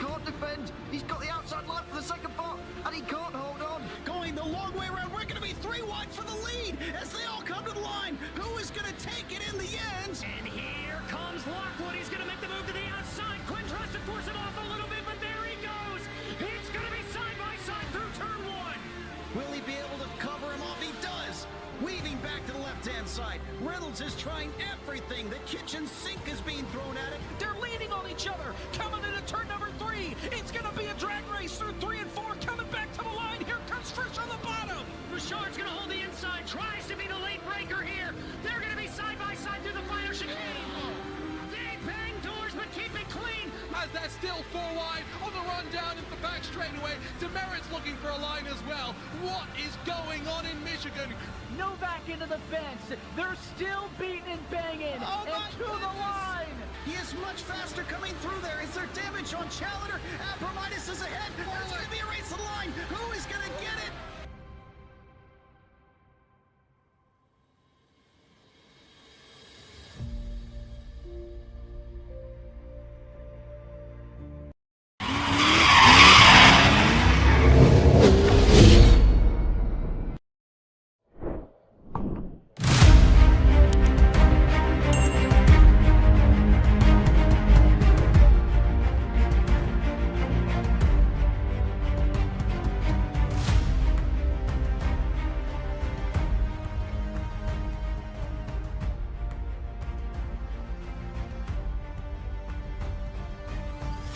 can't defend. He's got the outside line for the second spot, and he can't hold on. Going the long way around, we're going to be 3 wide for the lead as they all come to the line. Who is going to take it in the end? And here comes Lockwood. He's going to make the move to the outside. Quinn tries to force it off a little bit, but there he goes. It's going to be side by side through turn 1. Will he be able to cover him off? He does. Weaving back to the left-hand side. Reynolds is trying everything. The kitchen sink is being thrown at it. They're leaning on each other. Coming into turn number 3. It's going to be a drag race through 3 and 4. Coming back to the line. Here comes Frisch on the bottom. Bouchard's going to hold the inside. Tries to be the late breaker here. They're going to be side by side through the final chicane. They bang doors, but keep it clean. As they're still 4 wide on the run down into the back straightaway. Demerit's looking for a line as well. What is going on in Michigan? Novak into the fence. They're still beating and banging. Oh, and to the line. He is much faster coming through there. Is there damage on Challenger? Abramitis is ahead. There's going to be a race to the line. Who is going to get it?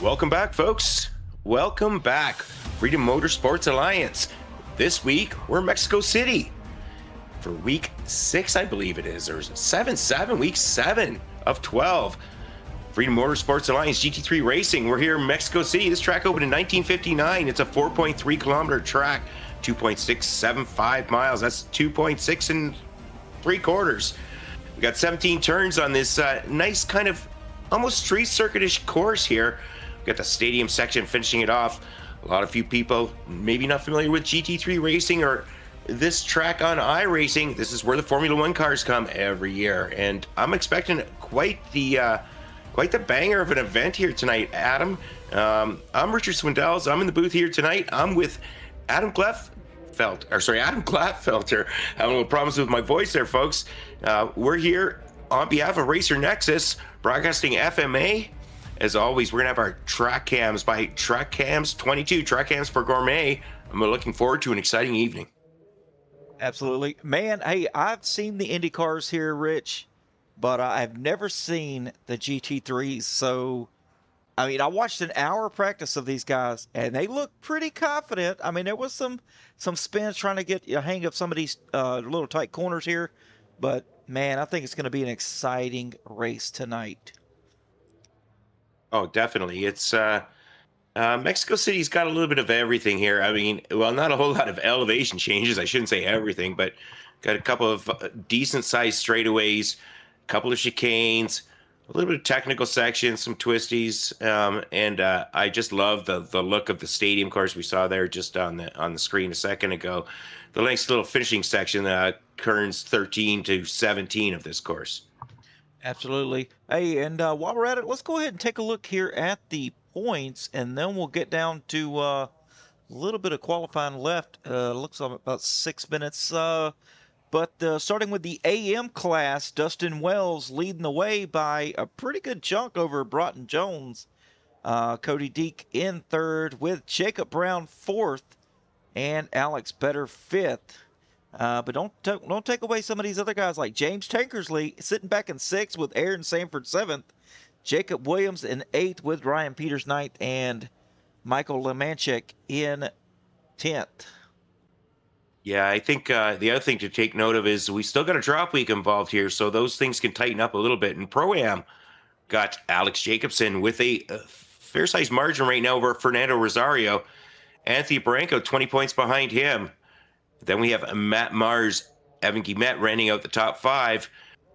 Welcome back, folks. Welcome back. Freedom Motorsport Alliance. This week, we're in Mexico City for week 6, I believe it is, or 7, week 7 of 12. Freedom Motorsport Alliance GT3 Racing. We're here in Mexico City. This track opened in 1959. It's a 4.3 kilometer track, 2.675 miles. That's 2.6 and 3/4. We got 17 turns on this nice kind of almost street circuit-ish course here. We got the stadium section finishing it off. A lot of few people maybe not familiar with GT3 racing or this track on iRacing. This is where the Formula One cars come every year, and I'm expecting quite the banger of an event here tonight, Adam. I'm Richard Swindells. I'm in the booth here tonight. I'm with Adam Glatfelter. Having a little problems with my voice there, folks. We're here on behalf of Racer Nexus, broadcasting FMA. As always, we're gonna have our track cams by Track Cams 22, Track Cams for Gourmet. I'm looking forward to an exciting evening. Absolutely, man. Hey, I've seen the Indy cars here, Rich, but I've never seen the GT3s. So, I mean, I watched an hour practice of these guys, and they look pretty confident. I mean, there was some spins trying to get a hang of some of these little tight corners here, but man, I think it's going to be an exciting race tonight. Oh, definitely. It's Mexico City's got a little bit of everything here. I mean, well, not a whole lot of elevation changes. I shouldn't say everything, but got a couple of decent-sized straightaways, a couple of chicanes, a little bit of technical sections, some twisties, and I just love the look of the stadium course we saw there just on the screen a second ago. The nice little finishing section, turns 13 to 17 of this course. Absolutely. Hey, and while we're at it, let's go ahead and take a look here at the points, and then we'll get down to a little bit of qualifying left. Looks like about 6 minutes. But starting with the AM class, Dustin Wells leading the way by a pretty good chunk over Broughton Jones. Cody Deek in third with Jacob Brown fourth and Alex Better fifth. But don't take away some of these other guys like James Tankersley sitting back in sixth with Aaron Sanford seventh, Jacob Williams in eighth with Ryan Peters ninth, and Michael Lemanchik in 10th. Yeah, I think the other thing to take note of is we still got a drop week involved here, so those things can tighten up a little bit. And Pro-Am got Alex Jacobson with a fair-sized margin right now over Fernando Rosario. Anthony Barranco, 20 points behind him. Then we have Matt Mars, Evan Guimet renting out the top 5.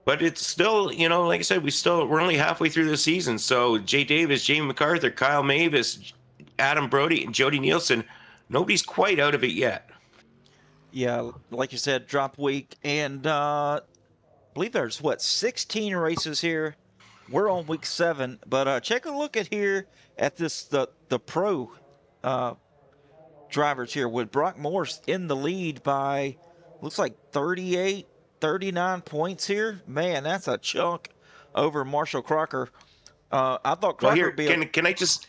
But it's still, like I said, we're only halfway through the season. So Jay Davis, Jamie MacArthur, Kyle Mavis, Adam Brody, and Jody Nielsen, nobody's quite out of it yet. Yeah, like you said, drop week. And I believe there's, 16 races here we're on week 7, but check a look at here at this the pro drivers here with Brock Morse in the lead by looks like 38, 39 points here. Man, that's a chunk over Marshall Crocker. I thought Crocker Well, here, would be can I just...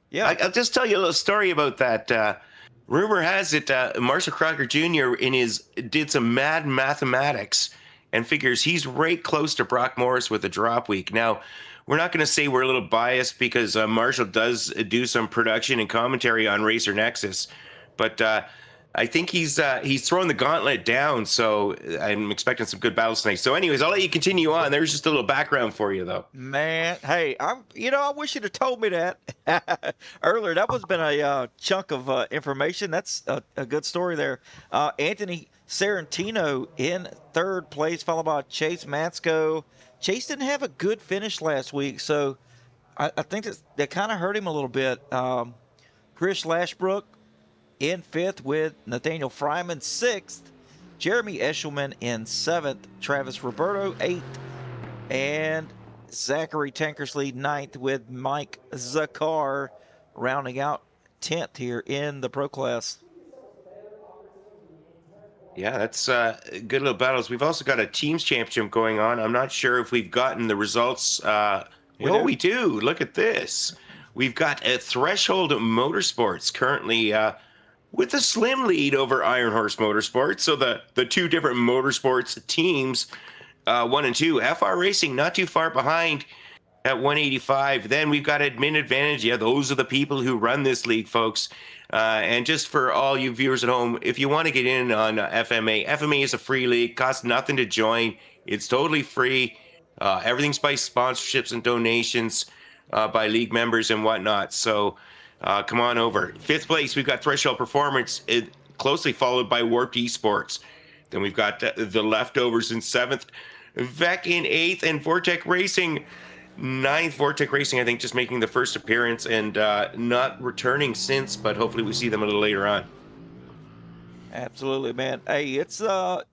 yeah. I'll just tell you a little story about that. Rumor has it Marshall Crocker Jr. did some mad mathematics and figures he's right close to Brock Morris with a drop week. Now, we're not going to say we're a little biased because Marshall does do some production and commentary on Racer Nexus, but I think he's throwing the gauntlet down, so I'm expecting some good battles tonight. So anyways, I'll let you continue on. There's just a little background for you, though. Man, hey, I wish you'd have told me that earlier. That was been a chunk of information. That's a good story there. Anthony Sarantino in 3rd place, followed by Chase Matsko. Chase didn't have a good finish last week, so I think that kind of hurt him a little bit. Chris Lashbrook in 5th with Nathaniel Fryman 6th, Jeremy Eshelman in 7th, Travis Roberto 8th, and Zachary Tankersley 9th with Mike Zakar rounding out 10th here in the pro class. Yeah, that's good little battles. We've also got a teams championship going on. I'm not sure if we've gotten the results. We do. Look at this. We've got a Threshold Motorsports currently with a slim lead over Iron Horse Motorsports. So the two different motorsports teams, 1 and 2. FR Racing not too far behind at 185. Then we've got Admin Advantage. Yeah, those are the people who run this league, folks. And just for all you viewers at home, if you want to get in on FMA is a free league, costs nothing to join. It's totally free. Everything's by sponsorships and donations by league members and whatnot. So come on over. 5th place, we've got Threshold Performance, closely followed by Warped Esports. Then we've got the Leftovers in 7th, Vec in 8th, and Vortec Racing 9th. Vortec Racing, I think, just making the first appearance and not returning since, but hopefully we see them a little later on. Absolutely, man. Hey, it's a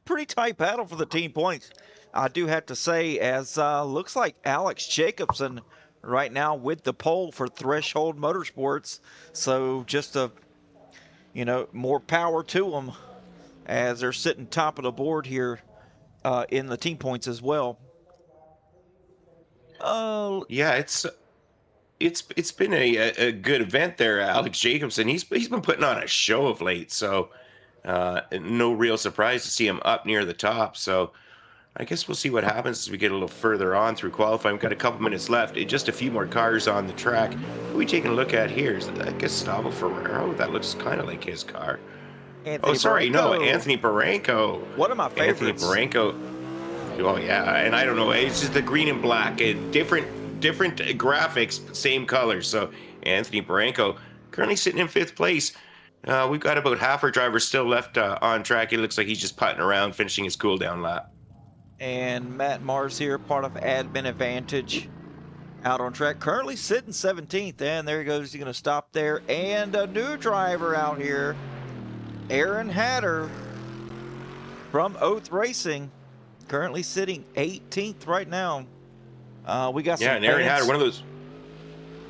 pretty tight battle for the team points. I do have to say, as looks like Alex Jacobson right now with the pole for Threshold Motorsports. So just more power to them as they're sitting top of the board here in the team points as well. Yeah, it's been a good event there, Alex Jacobson. He's been putting on a show of late, so no real surprise to see him up near the top. So I guess we'll see what happens as we get a little further on through qualifying. We've got a couple minutes left. Just a few more cars on the track. What are we taking a look at here? Is that Gustavo Ferrero? That looks kind of like his car. Anthony Barranco. One of my favorites. Anthony Barranco. Oh yeah, and I don't know. It's just the green and black, and different graphics, same colors. So Anthony Barranco currently sitting in 5th place. We've got about half our drivers still left on track. It looks like he's just putting around, finishing his cool down lap. And Matt Mars here, part of Admin Advantage, out on track. Currently sitting 17th, and there he goes. He's going to stop there. And a new driver out here, Aaron Hatter from Oath Racing, currently sitting 18th right now. We got some and Aaron Hatter, one of those.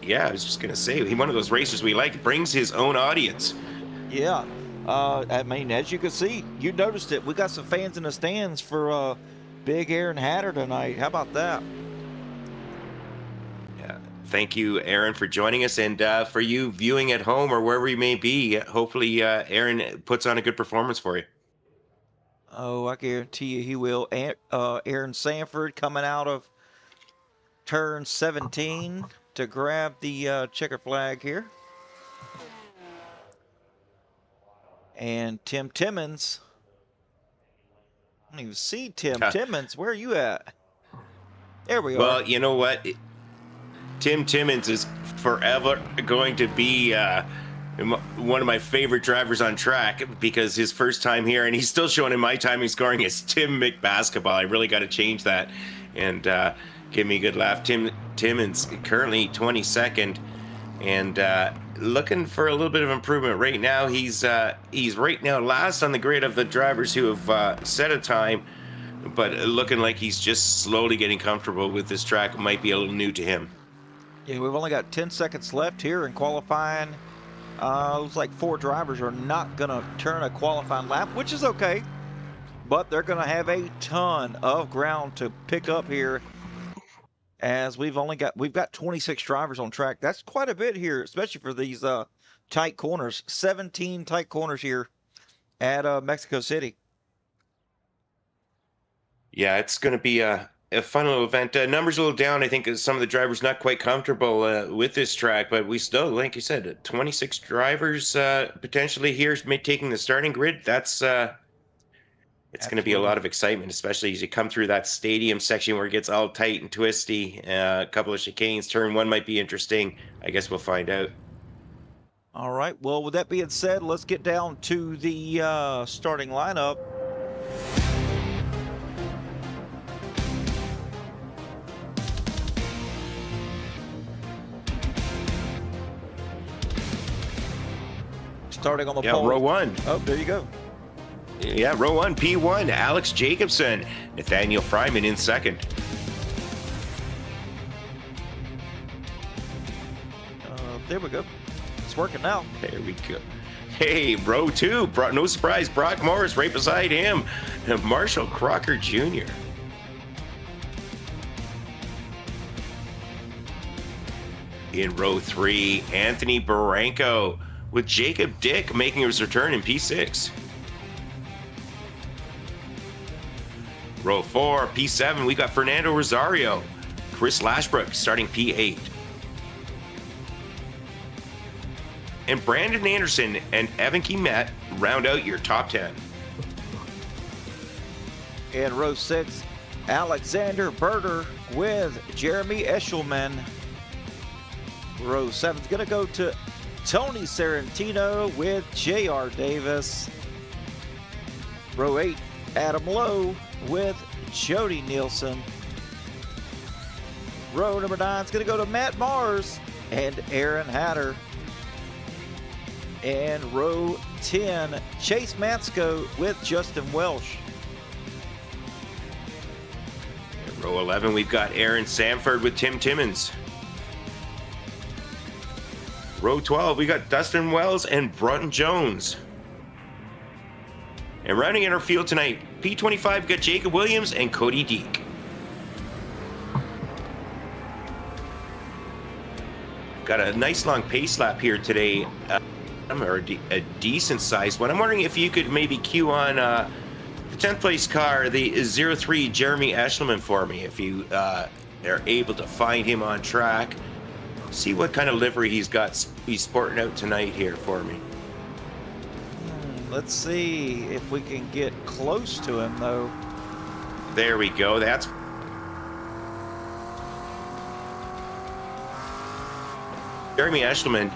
Yeah, I was just gonna say, one of those racers we like, brings his own audience. Yeah, I mean, as you can see, you noticed it. We got some fans in the stands for Big Aaron Hatter tonight. How about that? Yeah, thank you, Aaron, for joining us, and for you viewing at home or wherever you may be. Hopefully, Aaron puts on a good performance for you. Oh, I guarantee you he will. Aaron Sanford coming out of turn 17 to grab the checker flag here. And Tim Timmons. I don't even see Tim Timmons. Where are you at? There we are. Well, you know what? Tim Timmons is forever going to be one of my favorite drivers on track because his first time here, and he's still showing in my timing scoring, is Tim McBasketball. I really got to change that and give me a good laugh. Tim Timmons currently 22nd and looking for a little bit of improvement. Right now, he's right now last on the grid of the drivers who have set a time. but looking like he's just slowly getting comfortable with this track. It might be a little new to him. Yeah, we've only got 10 seconds left here in qualifying. Looks like 4 drivers are not going to turn a qualifying lap, which is okay. But they're going to have a ton of ground to pick up here, as we've got 26 drivers on track. That's quite a bit here, especially for these tight corners. 17 tight corners here at Mexico City. Yeah, it's going to be a fun little event. Numbers a little down. I think some of the drivers not quite comfortable with this track, but we still, like you said, 26 drivers potentially here taking the starting grid. That's it's going to be a lot of excitement, especially as you come through that stadium section where it gets all tight and twisty. A couple of chicanes. Turn 1 might be interesting. I guess we'll find out. All right. Well, with that being said, let's get down to the starting lineup. Starting on the pole. Row 1. Oh, there you go. Yeah, row 1, P1, Alex Jacobson, Nathaniel Fryman in second. There we go. It's working now. There we go. Hey, row 2, no surprise, Brock Morris right beside him, Marshall Crocker Jr. In row 3, Anthony Barranco, with Jacob Dick making his return in P6. Row 4, P7, we got Fernando Rosario, Chris Lashbrook starting P8. And Brandon Anderson and Evan Keymet round out your top 10. In row 6, Alexander Berger with Jeremy Eshelman. Row 7 is going to go to Tony Serentino with J.R. Davis. Row 8, Adam Lowe with Jody Nielsen. Row number 9 is going to go to Matt Mars and Aaron Hatter. And row 10, Chase Matsko with Justin Welsh. In row 11, we've got Aaron Sanford with Tim Timmons. Row 12, we got Dustin Wells and Brunton Jones. And rounding in our field tonight, P25, we got Jacob Williams and Cody Deek. Got a nice long pace lap here today, or a decent sized one. I'm wondering if you could maybe cue on the 10th place car, the 03 Jeremy Eshelman for me, if you are able to find him on track. See what kind of livery he's sporting out tonight here for me. Let's see if we can get close to him, though. There we go. That's Jeremy Eshelman.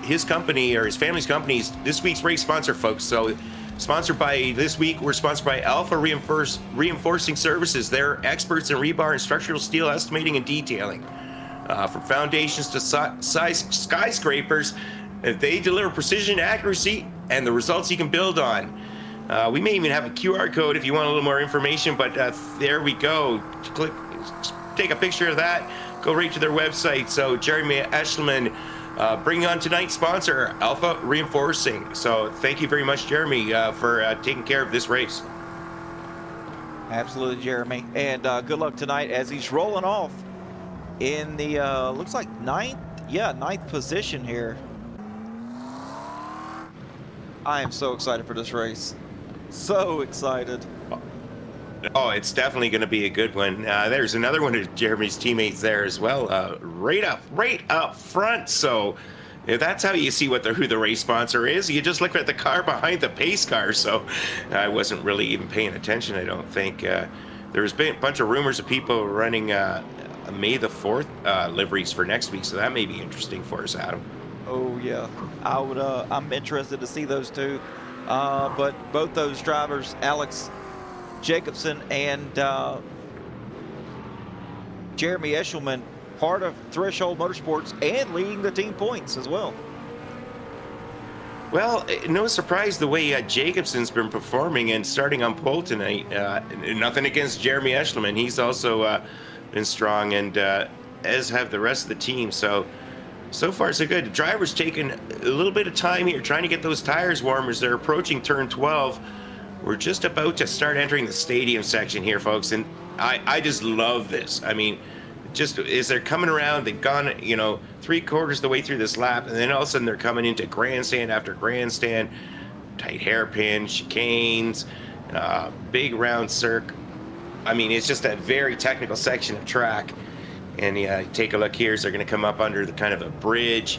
His company, or his family's company, is this week's race sponsor, folks. So sponsored by, this week, we're sponsored by Alpha Reinforcing Services. They're experts in rebar and structural steel estimating and detailing. From foundations to size skyscrapers, they deliver precision, accuracy, and the results you can build on. We may even have a QR code if you want a little more information, but there we go. Take a picture of that, go right to their website. So Jeremy Eshelman, bringing on tonight's sponsor, Alpha Reinforcing. So thank you very much, Jeremy, for taking care of this race. Absolutely, Jeremy. And good luck tonight as he's rolling off in the, looks like ninth position here. I am so excited for this race. So excited. Oh, it's definitely going to be a good one. There's another one of Jeremy's teammates there as well, right up front. So that's how you see who the race sponsor is. You just look at the car behind the pace car. So I wasn't really even paying attention, I don't think. There's been a bunch of rumors of people running May the 4th liveries for next week. So that may be interesting for us, Adam. Oh yeah, I'm interested to see those two. But both those drivers, Alex Jacobson and Jeremy Eshelman, part of Threshold Motorsports and leading the team points as well. Well, no surprise the way Jacobson's been performing and starting on pole tonight. Nothing against Jeremy Eschleman. He's also been strong, and as have the rest of the team. So far so good. The driver's taking a little bit of time here trying to get those tires warm as they're approaching turn 12. We're just about to start entering the stadium section here, folks, and I just love this. I mean, just as they're coming around, they've gone, 3/4 of the way through this lap, and then all of a sudden they're coming into grandstand after grandstand, tight hairpin, chicanes, big round circ. I mean, it's just a very technical section of track. And yeah, take a look here as they're going to come up under the kind of a bridge,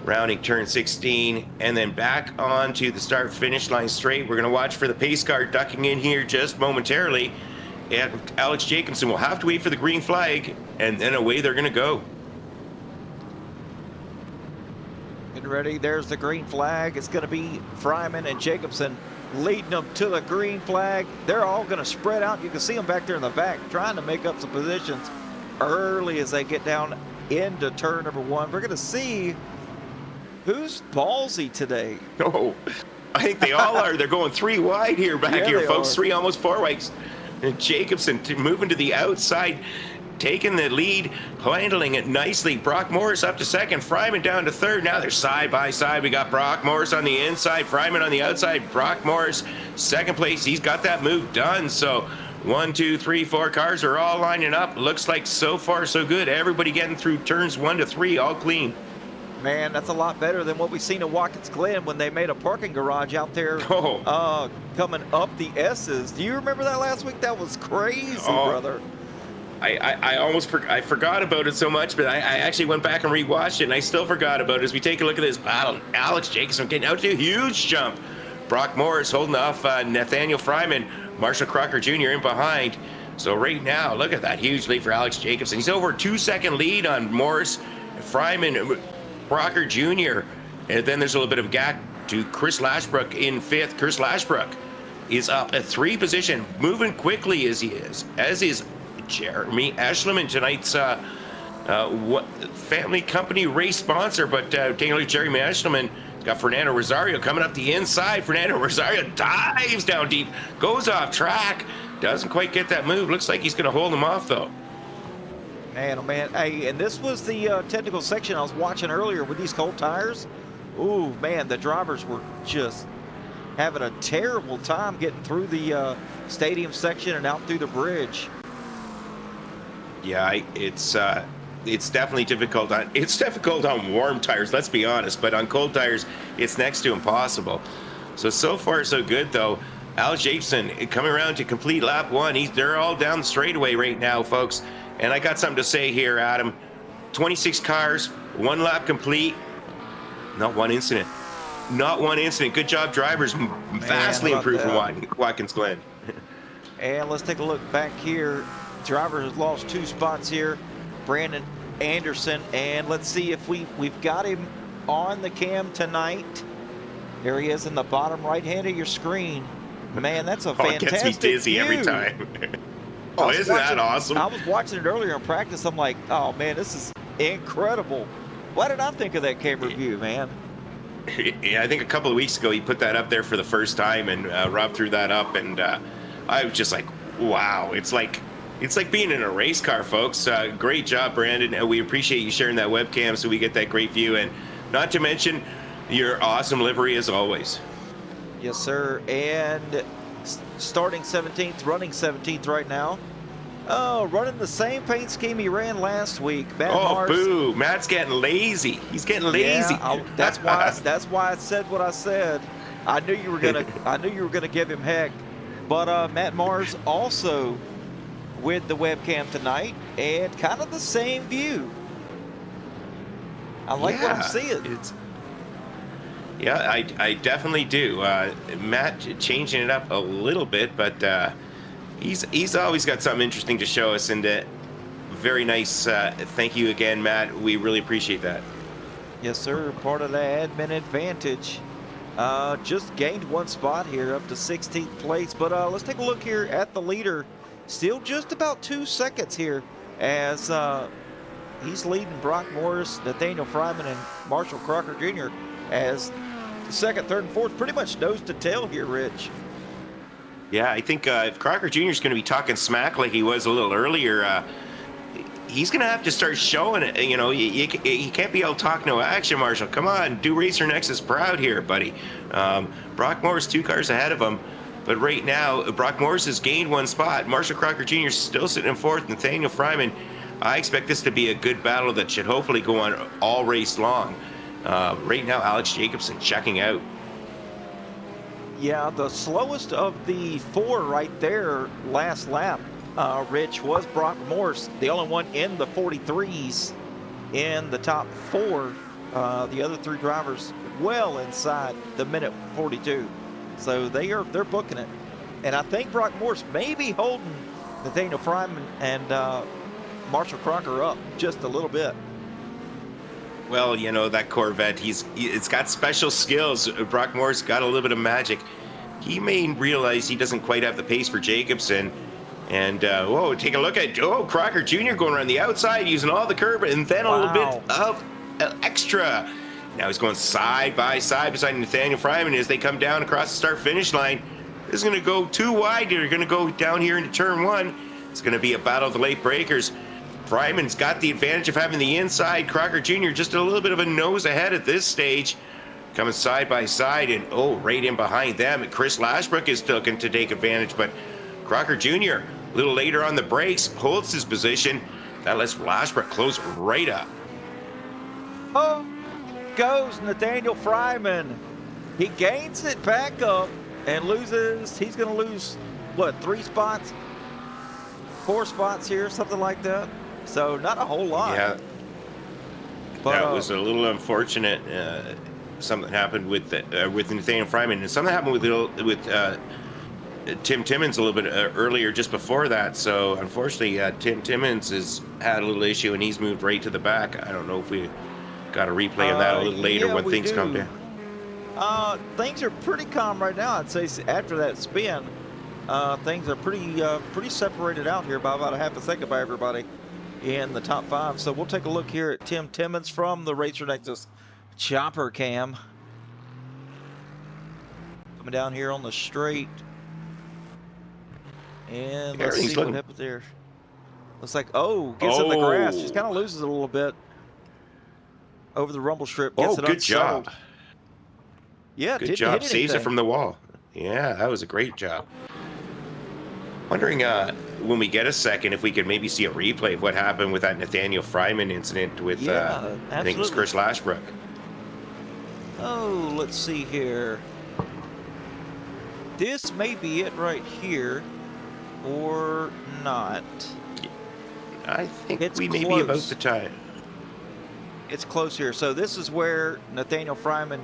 rounding turn 16, and then back onto the start-finish line straight. We're going to watch for the pace car ducking in here just momentarily. And Alex Jacobson will have to wait for the green flag, and then away they're going to go. Getting ready. There's the green flag. It's going to be Fryman and Jacobson leading them to the green flag. They're all going to spread out. You can see them back there in the back trying to make up some positions early as they get down into turn number 1. We're going to see who's ballsy today. Oh, I think they all are. They're going 3 wide here, here, folks. 3, almost 4 wides. And Jacobson moving to the outside, taking the lead, handling it nicely. Brock Morris up to second, Fryman down to third. Now they're side by side. We got Brock Morris on the inside, Fryman on the outside. Brock Morris, second place. He's got that move done. So 1, 2, 3, 4 cars are all lining up. Looks like so far so good. Everybody getting through turns 1 to 3, all clean. Man, that's a lot better than what we've seen in Watkins Glen when they made a parking garage out there coming up the S's. Do you remember that last week? That was crazy, brother. I forgot about it so much, but I actually went back and rewatched it, and I still forgot about it. As we take a look at this battle, Alex Jacobson getting out to a huge jump. Brock Morris holding off Nathaniel Fryman, Marshall Crocker Jr. in behind. So right now, look at that huge lead for Alex Jacobson. He's over a 2-second lead on Morris, Fryman, Crocker Jr. And then there's a little bit of gap to Chris Lashbrook in 5th. Chris Lashbrook is up a 3 position, moving quickly as he is, as is Jeremy Eschleman, tonight's family company race sponsor. But taking a look at Jeremy Eschleman, got Fernando Rosario coming up the inside. Fernando Rosario dives down deep, goes off track, doesn't quite get that move. Looks like he's going to hold him off, though. Man, oh man. Hey, and this was the technical section I was watching earlier with these cold tires. Ooh, man, the drivers were just having a terrible time getting through the stadium section and out through the bridge. Yeah, it's definitely difficult. It's difficult on warm tires, let's be honest, but on cold tires, it's next to impossible. So far, so good, though. Alex Jacobson coming around to complete lap 1. They're all down the straightaway right now, folks. And I got something to say here, Adam. 26 cars, 1 lap complete, not one incident. Not one incident. Good job, drivers. Vastly improved from Watkins Glen. And let's take a look back here. Driver has lost 2 spots here. Brandon Anderson. And let's see if we've got him on the cam tonight. There he is in the bottom right hand of your screen. Man, that's a fantastic it gets me dizzy view. Every time. Oh, isn't that awesome? I was watching it earlier in practice. I'm like, oh, man, this is incredible. Why did I think of that camera view, man? Yeah, I think a couple of weeks ago he put that up there for the first time, and Rob threw that up, and I was just like, wow. It's like being in a race car, folks. Great job, Brandon. We appreciate you sharing that webcam so we get that great view, and not to mention your awesome livery as always. Yes, sir. And starting 17th, running 17th right now. Oh, running the same paint scheme he ran last week. Matt boo! Matt's getting lazy. He's getting lazy. Yeah, that's why I said what I said. I knew you were gonna give him heck. But Matt Mars also with the webcam tonight, and kind of the same view. I like what I'm seeing. Yeah, I definitely do. Matt changing it up a little bit, but he's always got something interesting to show us, and very nice. Thank you again, Matt. We really appreciate that. Yes, sir. Part of the admin advantage. Just gained 1 spot here, up to 16th place. But let's take a look here at the leader. Still just about 2 seconds here as he's leading Brock Morris, Nathaniel Fryman, and Marshall Crocker Jr. as second, third, and fourth, pretty much nose to tail here, Rich. Yeah, I think if Crocker Jr. is going to be talking smack like he was a little earlier, he's going to have to start showing it. You know, he can't be out talk no action, Marshall. Come on, do Racer Nexus proud here, buddy. Brock Morris 2 cars ahead of him. But right now, Brock Morris has gained 1 spot. Marshall Crocker Jr. is still sitting in 4th. Nathaniel Fryman, I expect this to be a good battle that should hopefully go on all race long. Right now, Alex Jacobson checking out. Yeah, the slowest of the 4 right there last lap, Rich, was Brock Morse, the only one in the 43s in the top 4. The other 3 drivers well inside the minute 42. So they're booking it. And I think Brock Morse may be holding Nathaniel Fryman and Marshall Crocker up just a little bit. Well, you know, that Corvette, it's got special skills. Brock Morris got a little bit of magic. He may realize he doesn't quite have the pace for Jacobson. And, whoa, take a look at, Crocker Jr. going around the outside, using all the curb, and then a little bit of extra. Now he's going side by side beside Nathaniel Fryman as they come down across the start-finish line. This is going to go too wide. They're going to go down here into turn 1. It's going to be a battle of the late breakers. Fryman's got the advantage of having the inside. Crocker Jr. just a little bit of a nose ahead at this stage. Coming side by side, and right in behind them, Chris Lashbrook is looking to take advantage, but Crocker Jr. a little later on the brakes holds his position. That lets Lashbrook close right up. Oh, goes Nathaniel Fryman. He gains it back up and loses. He's going to lose, what, 3 spots? 4 spots here, something like that. So not a whole lot. Yeah, but, that was a little unfortunate. Something happened with Nathaniel Fryman, and something happened with Tim Timmons a little bit earlier, just before that. So unfortunately, Tim Timmons has had a little issue, and he's moved right to the back. I don't know if we got a replay of that a little later when things come down. Things are pretty calm right now. I'd say after that spin, things are pretty separated out here by about a half a second by everybody in the top 5. So we'll take a look here at Tim Timmons from the Racer Nexus chopper cam. Coming down here on the straight. And let's see what happened there. Looks like, gets in the grass. Just kind of loses it a little bit over the rumble strip. Gets it good job. unsettled. Yeah, good job. Saves it from the wall. Yeah, that was a great job. Wondering when we get a second if we could maybe see a replay of what happened with that Nathaniel Fryman incident with I think it was Chris Lashbrook. Oh, let's see here. This may be it right here, or not. I think it's we may close. be about the time. It's close here. So this is where Nathaniel Fryman.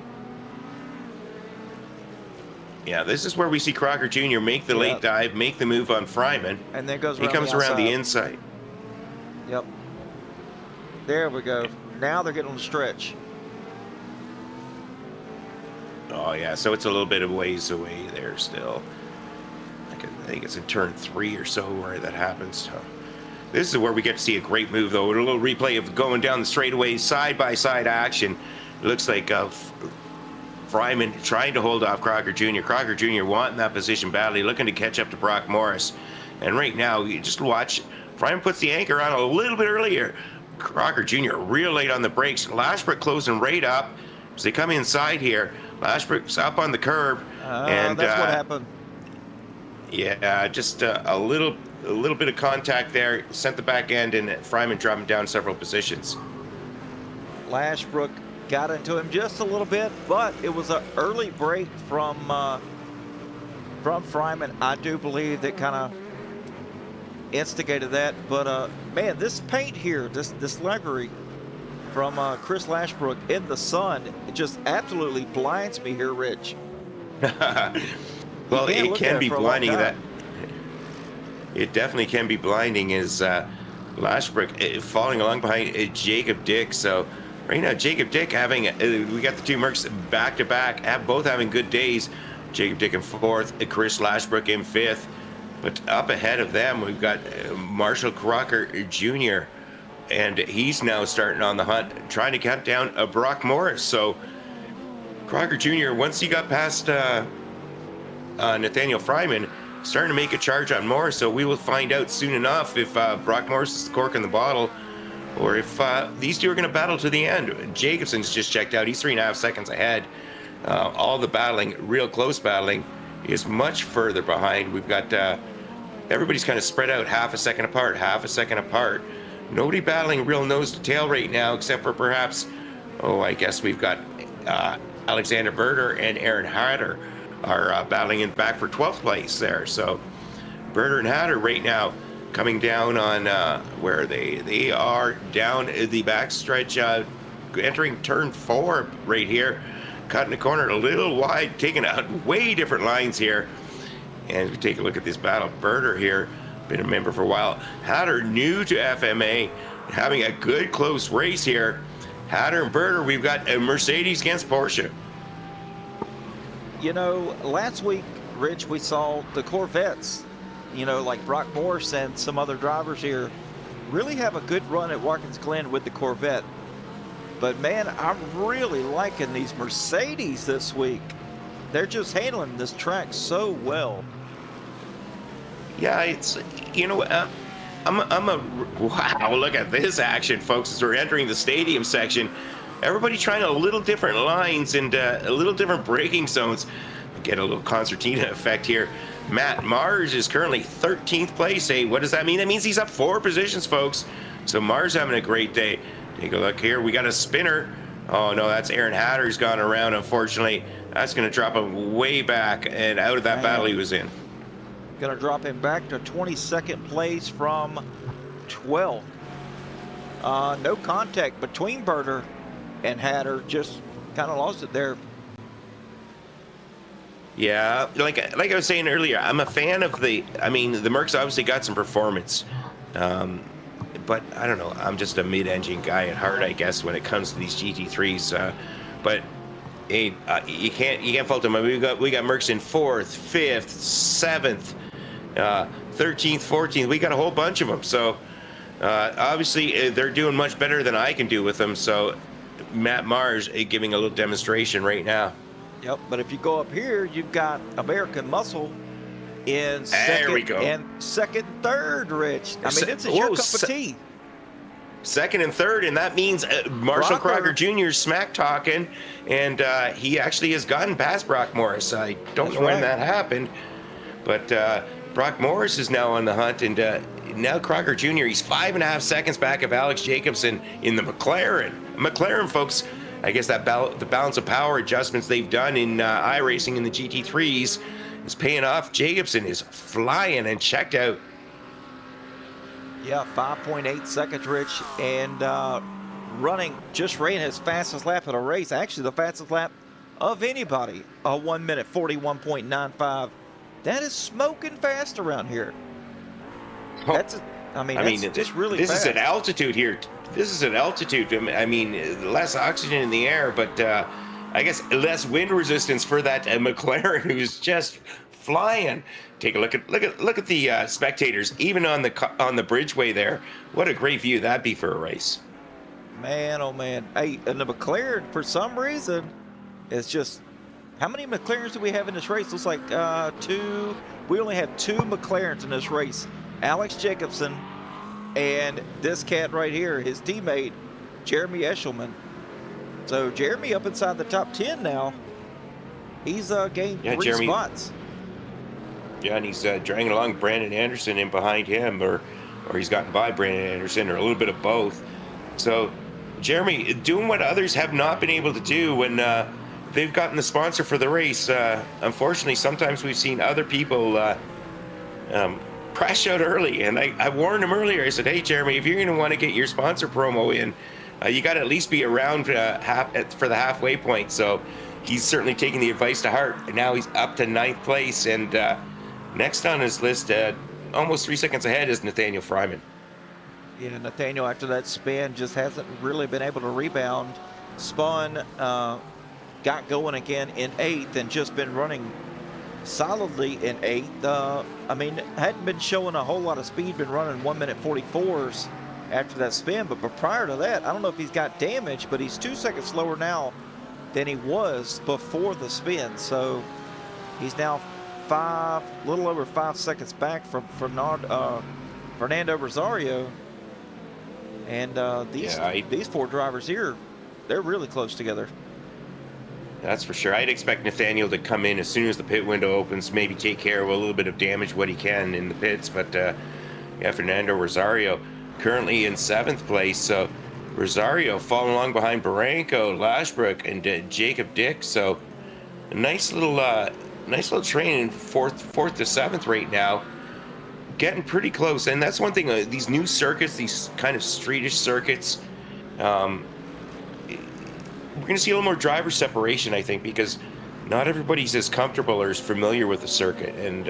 Yeah, this is where we see Crocker Jr. make the late dive, make the move on Fryman. And then goes he comes around the inside. Yep. There we go. Now they're getting on the stretch. Oh, yeah, so it's a little bit of ways away there still. I think it's in turn 3 or so where that happens. So this is where we get to see a great move, though. A little replay of going down the straightaway, side-by-side action. It looks like Fryman trying to hold off Crocker Jr. Crocker Jr. wanting that position badly, looking to catch up to Brock Morris. And right now, you just watch. Fryman puts the anchor on a little bit earlier. Crocker Jr. real late on the brakes. Lashbrook closing right up as they come inside here. Lashbrook's up on the curb. And that's what happened. Yeah, just a little bit of contact there. Sent the back end, and Fryman dropped him down several positions. Lashbrook got into him just a little bit, but it was an early break from Fryman. I do believe that kind of instigated that. But man, this paint here, this livery from Chris Lashbrook in the sun, it just absolutely blinds me here, Rich. Well, it can be blinding. That it definitely can be blinding. Is Lashbrook falling along behind Jacob Dick? So right now, Jacob Dick having we got the two Mercs back to back, both having good days. Jacob Dick in 4th, Chris Lashbrook in 5th. But up ahead of them, we've got Marshall Crocker Jr. And he's now starting on the hunt, trying to cut down Brock Morris. So Crocker Jr., once he got past Nathaniel Fryman, starting to make a charge on Morris, so we will find out soon enough if Brock Morris is the cork in the bottle, or if these two are going to battle to the end. Jacobson's just checked out. He's 3.5 seconds ahead. All the battling, real close battling, is much further behind. We've got everybody's kind of spread out half a second apart. Nobody battling real nose to tail right now, except for perhaps, I guess we've got Alexander Berger and Aaron Hatter are battling in back for 12th place there. So Berger and Hatter right now coming down on where are they? They are down the backstretch, entering turn 4 right here, cutting the corner a little wide, taking out way different lines here. And we take a look at this battle. Berger here, been a member for a while. Hatter new to FMA, having a good close race here. Hatter and Berger, we've got a Mercedes against Porsche. You know, last week, Rich, we saw the Corvettes, you know, like Brock Morris and some other drivers here, really have a good run at Watkins Glen with the Corvette. But man, I'm really liking these Mercedes this week. They're just handling this track so well. Yeah, it's, you know, wow, look at this action, folks, as we're entering the stadium section. Everybody trying a little different lines and a little different braking zones. Get a little concertina effect here. Matt Mars is currently 13th place. Hey, what does that mean? That means he's up 4 positions, folks. So Mars having a great day. Take a look here. We got a spinner. Oh, no, that's Aaron Hatter's gone around, unfortunately. That's going to drop him way back and out of that battle he was in. Going to drop him back to 22nd place from 12th. No contact between Berger and Hatter, just kind of lost it there. Yeah, like I was saying earlier, I'm a fan of the Mercs obviously got some performance. But I don't know, I'm just a mid-engine guy at heart, I guess, when it comes to these GT3s. But hey, you can't fault them. I mean, we got Mercs in 4th, 5th, 7th, 13th, 14th. We got a whole bunch of them. So obviously they're doing much better than I can do with them. So Matt Mars giving a little demonstration right now. Yep, but if you go up here, you've got American Muscle in second and second, third, Rich. I mean, this is your cup of tea. Second and third, and that means Marshall Crocker Jr. smack talking, and he actually has gotten past Brock Morris. I don't know when that happened, but Brock Morris is now on the hunt, and now Crocker Jr., he's 5.5 seconds back of Alex Jacobson in the McLaren. McLaren, folks, I guess that the balance of power adjustments they've done in iRacing in the GT3s is paying off. Jacobson is flying and checked out. Yeah, 5.8 seconds, Rich, and just ran his fastest lap of the race. Actually, the fastest lap of anybody, a 1 minute 41.95. That is smoking fast around here. That's just really fast. This is at altitude here. This is at altitude. I mean, less oxygen in the air, but I guess less wind resistance for that McLaren, who's just flying. Take a look at the spectators, even on the bridgeway there. What a great view that'd be for a race. Man, oh man. Hey, and the McLaren, for some reason, it's just, how many McLarens do we have in this race? Looks like 2. We only have 2 McLarens in this race. Alex Jacobson and this cat right here, his teammate, Jeremy Eshelman. So Jeremy up inside the top 10 now. He's gained 3 spots. Yeah, and he's dragging along Brandon Anderson in behind him, or he's gotten by Brandon Anderson, or a little bit of both. So Jeremy doing what others have not been able to do when they've gotten the sponsor for the race. Unfortunately, sometimes we've seen other people crash out early, and I warned him earlier. I said, hey, Jeremy, if you're going to want to get your sponsor promo in, you got to at least be around for the halfway point. So he's certainly taking the advice to heart. And now he's up to 9th place, and next on his list, almost 3 seconds ahead, is Nathaniel Fryman. Yeah, Nathaniel, after that spin, just hasn't really been able to rebound. Spun, got going again in 8th, and just been running solidly in 8th. I mean, hadn't been showing a whole lot of speed, been running 1 minute 44s after that spin, but prior to that, I don't know if he's got damage, but he's 2 seconds slower now than he was before the spin. So he's now a little over 5 seconds back from Fernando Rosario. And these 4 drivers here, they're really close together. That's for sure. I'd expect Nathaniel to come in as soon as the pit window opens, maybe take care of a little bit of damage what he can in the pits. But yeah, Fernando Rosario currently in 7th place. So Rosario falling along behind Barranco, Lashbrook, and Jacob Dick. So a nice little train in fourth to 7th right now. Getting pretty close. And that's one thing, these new circuits, these kind of streetish circuits, we're going to see a little more driver separation, I think, because not everybody's as comfortable or as familiar with the circuit and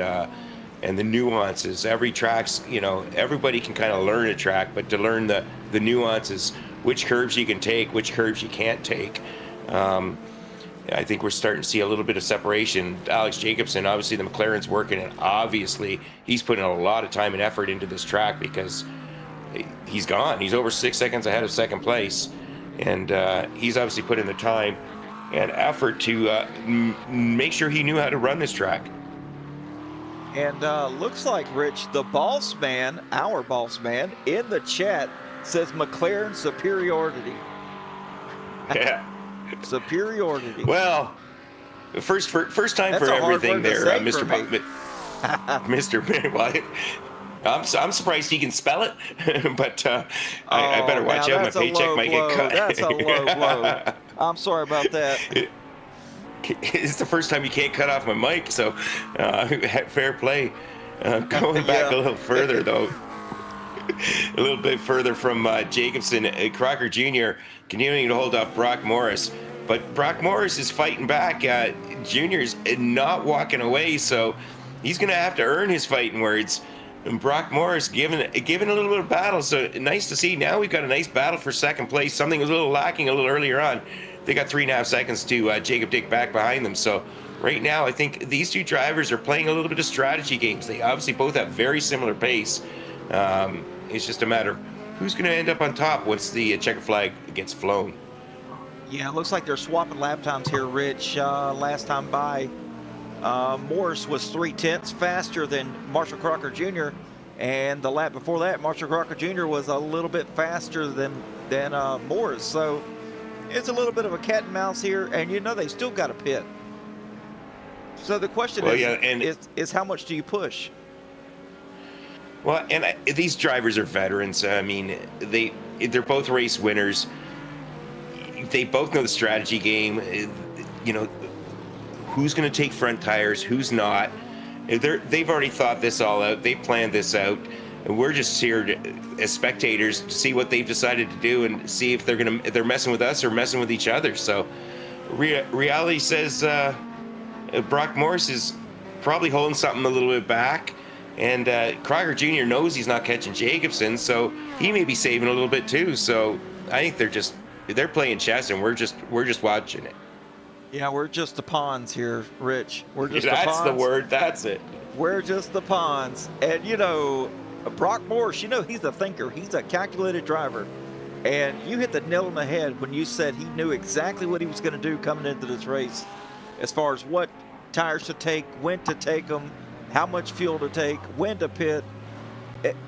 the nuances. Every track's, everybody can kind of learn a track, but to learn the nuances, which curves you can take, which curves you can't take, I think we're starting to see a little bit of separation. Alex Jacobson, obviously the McLaren's working, and obviously he's putting a lot of time and effort into this track because he's gone. He's over 6 seconds ahead of 2nd place. And he's obviously put in the time and effort to make sure he knew how to run this track. And looks like, Rich, the boss man, our boss man, in the chat says McLaren superiority. Yeah. Superiority. Well, first time That's for a hard everything word to there, say Mr. for me. Mr. Well, I'm surprised he can spell it, but I better watch out. My paycheck might get cut. That's a low blow. I'm sorry about that. It's the first time you can't cut off my mic, so fair play. Going back a little further, though, a little bit further from Jacobson, Crocker Jr. continuing to hold off Brock Morris. But Brock Morris is fighting back. Junior's not walking away, so he's going to have to earn his fighting words. And Brock Morris giving a little bit of battle, so nice to see. Now we've got a nice battle for 2nd place, something a little lacking a little earlier on. They got 3.5 seconds to Jacob Dick back behind them. So right now, I think these 2 drivers are playing a little bit of strategy games. They obviously both have very similar pace. It's just a matter of who's going to end up on top once the checker flag gets flown. Yeah, it looks like they're swapping lap times here, Rich. Last time by, Morris was 0.3 faster than Marshall Crocker Jr. And the lap before that, Marshall Crocker Jr. was a little bit faster than Morris. So it's a little bit of a cat and mouse here, and they still got a pit. So the question is how much do you push? Well, and these drivers are veterans. I mean, they're both race winners. They both know the strategy game. Who's going to take front tires, who's not. They've already thought this all out. They've planned this out. And we're just here as spectators to see what they've decided to do and see if they're messing with us or messing with each other. So reality says Brock Morris is probably holding something a little bit back. And Crocker Jr. knows he's not catching Jacobson, so he may be saving a little bit too. So I think they're playing chess, and we're just watching it. Yeah, we're just the pawns here, Rich. We're just the pawns. That's the word. That's it. We're just the pawns. And, Brock Morris, he's a thinker. He's a calculated driver. And you hit the nail on the head when you said he knew exactly what he was going to do coming into this race as far as what tires to take, when to take them, how much fuel to take, when to pit.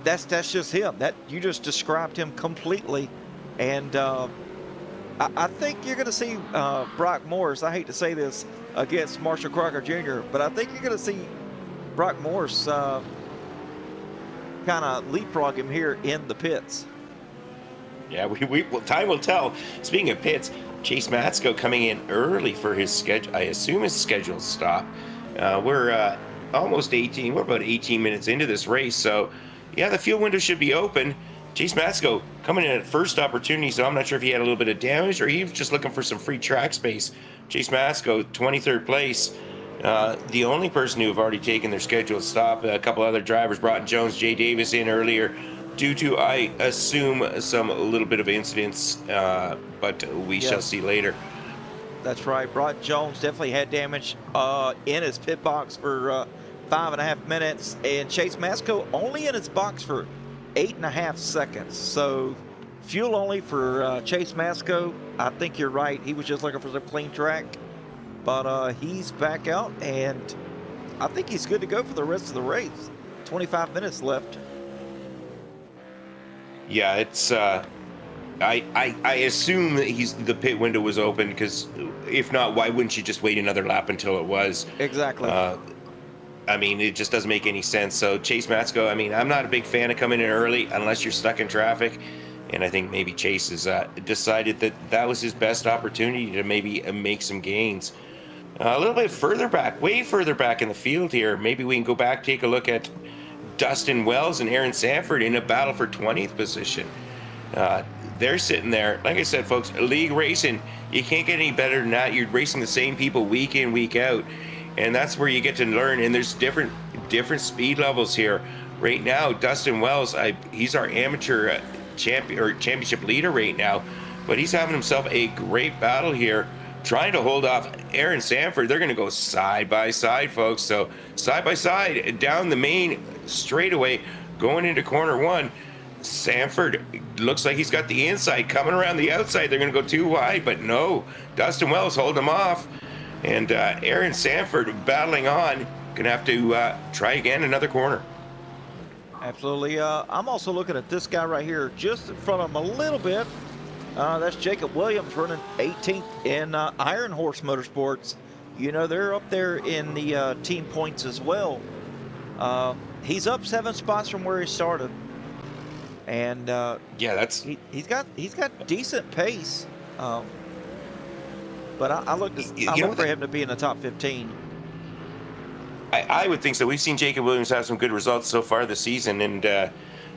That's just him. That you just described him completely. And I think you're going to see Brock Morris, I hate to say this, against Marshall Crocker Jr., but I think you're going to see Brock Morris kind of leapfrog him here in the pits. Yeah, time will tell. Speaking of pits, Chase Matsko coming in early for his schedule. I assume his scheduled stop. We're almost 18. We're about 18 minutes into this race, so yeah, the fuel window should be open. Chase Matsko coming in at first opportunity, so I'm not sure if he had a little bit of damage or he was just looking for some free track space. Chase Matsko, 23rd place. The only person who have already taken their scheduled stop. A couple other drivers, Broughton Jones, Jay Davis in earlier due to, I assume, a little bit of incidents, but we shall see later. That's right. Broughton Jones definitely had damage in his pit box for 5.5 minutes, and Chase Matsko only in his box for 8.5 seconds. So fuel only for Chase Masco. I think you're right. He was just looking for some clean track. But he's back out, and I think he's good to go for the rest of the race. 25 minutes left. Yeah, it's I assume that the pit window was open, because if not, why wouldn't you just wait another lap until it was? Exactly. I mean, it just doesn't make any sense. So Chase Matsko, I mean, I'm not a big fan of coming in early unless you're stuck in traffic. And I think maybe Chase has decided that that was his best opportunity to maybe make some gains. A little bit further back, way further back in the field here. Maybe we can go back, take a look at Dustin Wells and Aaron Sanford in a battle for 20th position. They're sitting there. Like I said, folks, league racing, you can't get any better than that. You're racing the same people week in, week out. And that's where you get to learn. And there's different speed levels here. Right now, Dustin Wells, he's our amateur championship leader right now. But he's having himself a great battle here, trying to hold off Aaron Sanford. They're going to go side by side, folks. So side by side down the main straightaway, going into corner one. Sanford looks like he's got the inside, coming around the outside. They're going to go too wide, but no. Dustin Wells holding him off. And Aaron Sanford battling on. Going to have to try again another corner. Absolutely. I'm also looking at this guy right here, just in front of him a little bit. That's Jacob Williams running 18th in Iron Horse Motorsports. You know, they're up there in the team points as well. He's up 7 spots from where he started. And yeah, that's he's got decent pace. But I look for him to be in the top 15. I would think so. We've seen Jacob Williams have some good results so far this season, and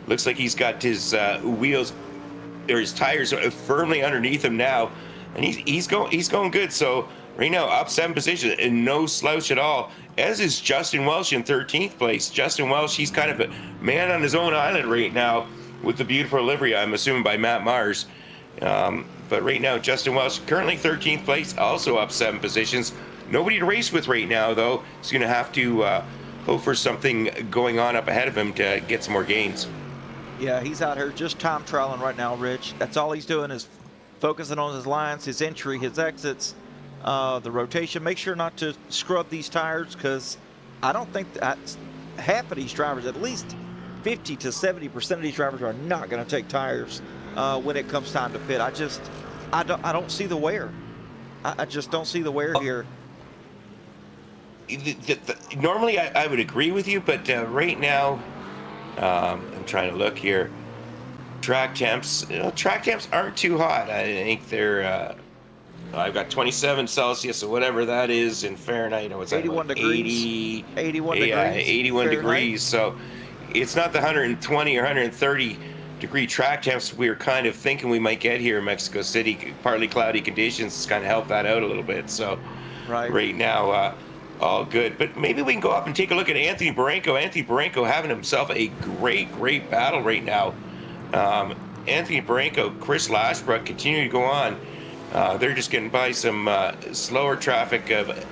looks like he's got his wheels or his tires firmly underneath him now, and he's going good. So right now, up 7 positions and no slouch at all. As is Justin Welsh in 13th place. Justin Welsh, he's kind of a man on his own island right now with the beautiful livery, I'm assuming, by Matt Mars. But right now, Justin Welsh currently 13th place, also up 7 positions. Nobody to race with right now, though. He's going to have to hope for something going on up ahead of him to get some more gains. Yeah, he's out here just time trialing right now, Rich. That's all he's doing is focusing on his lines, his entry, his exits, the rotation. Make sure not to scrub these tires, because I don't think that half of these drivers, at least 50 to 70% of these drivers, are not going to take tires when it comes time to pit. I don't see the wear. I just don't see the wear here. Normally, I would agree with you, but right now, I'm trying to look here. Track temps aren't too hot. I think they're. I've got 27 Celsius or whatever that is in Fahrenheit. What's that? 81 degrees. 81 degrees. Yeah, 81 degrees. So it's not the 120 or 130 degree track temps we were kind of thinking we might get here in Mexico City. Partly cloudy conditions kind of help that out a little bit. So right now, all good. But maybe we can go up and take a look at Anthony Barranco. Anthony Barranco having himself a great battle right now. Anthony Barranco, Chris Lashbrook continue to go on. They're just getting by some slower traffic of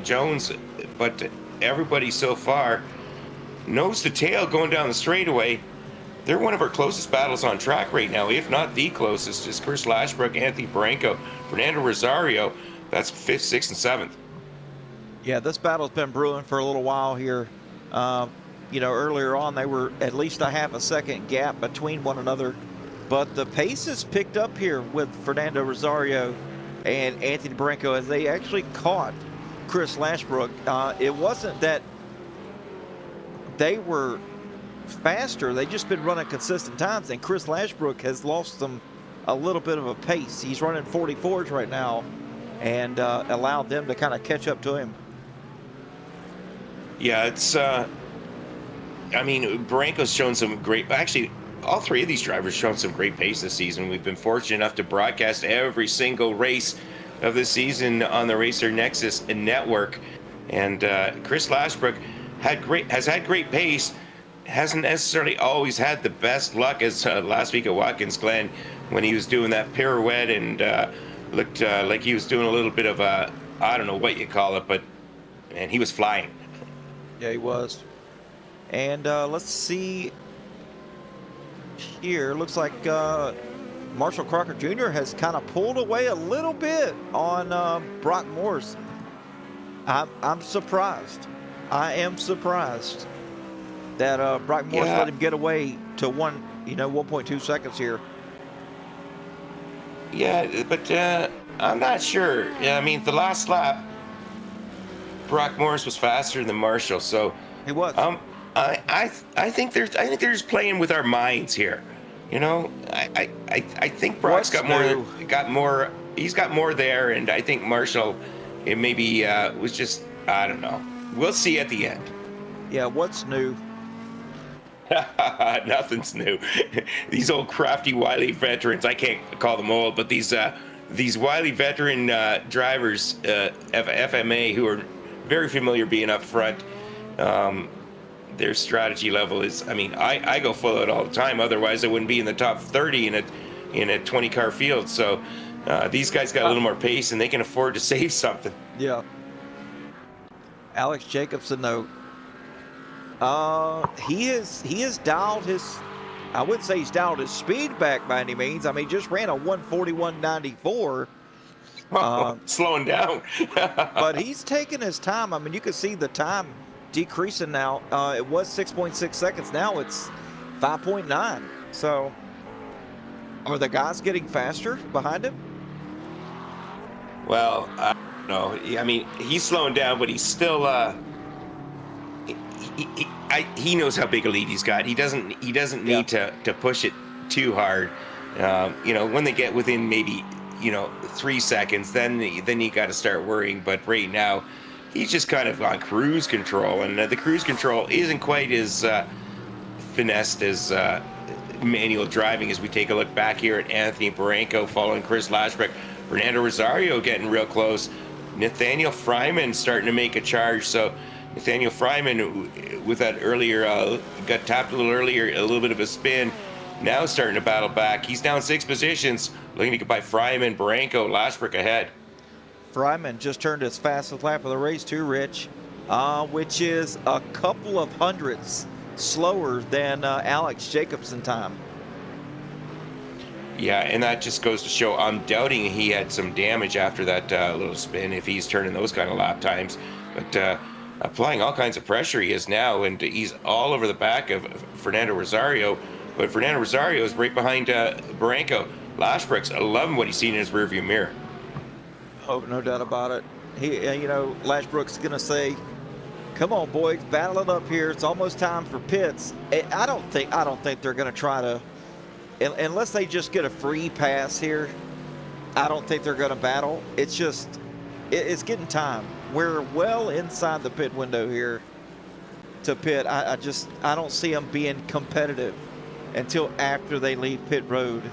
Jones, but everybody so far nose to tail going down the straightaway. They're one of our closest battles on track right now, if not the closest. Just Chris Lashbrook, Anthony Barranco, Fernando Rosario. That's 5th, 6th, and 7th. Yeah, this battle's been brewing for a little while here. You know, earlier on they were at least a half a second gap between one another, but the pace has picked up here with Fernando Rosario and Anthony Barranco as they actually caught Chris Lashbrook. It wasn't that they were faster, they just been running consistent times, and Chris Lashbrook has lost them a little bit of a pace. He's running 44s right now and allowed them to kind of catch up to him. Yeah, it's I mean, Barranco's shown some great, actually all 3 of these drivers shown some great pace this season. We've been fortunate enough to broadcast every single race of this season on the Racer Nexus network, and Chris Lashbrook has had great pace. Hasn't necessarily always had the best luck, as last week at Watkins Glen when he was doing that pirouette and looked like he was doing a little bit of a, I don't know what you call it, but man, he was flying. Yeah, he was. And let's see here. Looks like Marshall Crocker Jr. has kind of pulled away a little bit on Brock Morse. I'm surprised. I am surprised that Brock Morse let him get away to 1.2 seconds here. Yeah, but I'm not sure. I mean, the last lap, Brock Morse was faster than Marshall, so he was. I think they're just playing with our minds here. You know, I think Brock's got more. He's got more there, and I think Marshall, it maybe was just, I don't know. We'll see at the end. Yeah, what's new? Nothing's new. These old crafty, wily veterans, I can't call them old, but these wily veteran drivers, FMA, who are very familiar being up front, their strategy level is, I mean, I go full out all the time, otherwise I wouldn't be in the top 30 in a 20 car field. So these guys got a little more pace and they can afford to save something. Yeah. Alex Jacobson, though, he has dialed his, I wouldn't say he's dialed his speed back by any means. I mean, he just ran a 141.94. Slowing down. But he's taking his time. I mean, you can see the time decreasing now. It was 6.6 seconds. Now it's 5.9. So are the guys getting faster behind him? Well, I don't know. I mean, he's slowing down, but he's still he knows how big a lead he's got. He doesn't need to push it too hard. You know, when they get within maybe 3 seconds, then you got to start worrying. But right now, he's just kind of on cruise control, and the cruise control isn't quite as finessed as manual driving. As we take a look back here at Anthony Baranco following Chris Lashbrook, Fernando Rosario getting real close, Nathaniel Fryman starting to make a charge. So Nathaniel Fryman, with that earlier, got tapped a little earlier, a little bit of a spin, now starting to battle back. He's down 6 positions, looking to get by Fryman, Baranco, Lashbrook ahead. Fryman just turned his fastest lap of the race too, Rich, which is a couple of hundredths slower than Alex Jacobson time. Yeah, and that just goes to show, I'm doubting he had some damage after that little spin if he's turning those kind of lap times. But applying all kinds of pressure he is now, and he's all over the back of Fernando Rosario. But Fernando Rosario is right behind Baranco. Lashbrook's loving what he's seen in his rearview mirror. Oh, no doubt about it. He, Lashbrook's gonna say, "Come on, boys, battle it up here. It's almost time for pits." I don't think they're gonna try to, unless they just get a free pass here. I don't think they're gonna battle. It's just, it's getting time. We're well inside the pit window here to pit. I don't see them being competitive until after they leave pit road.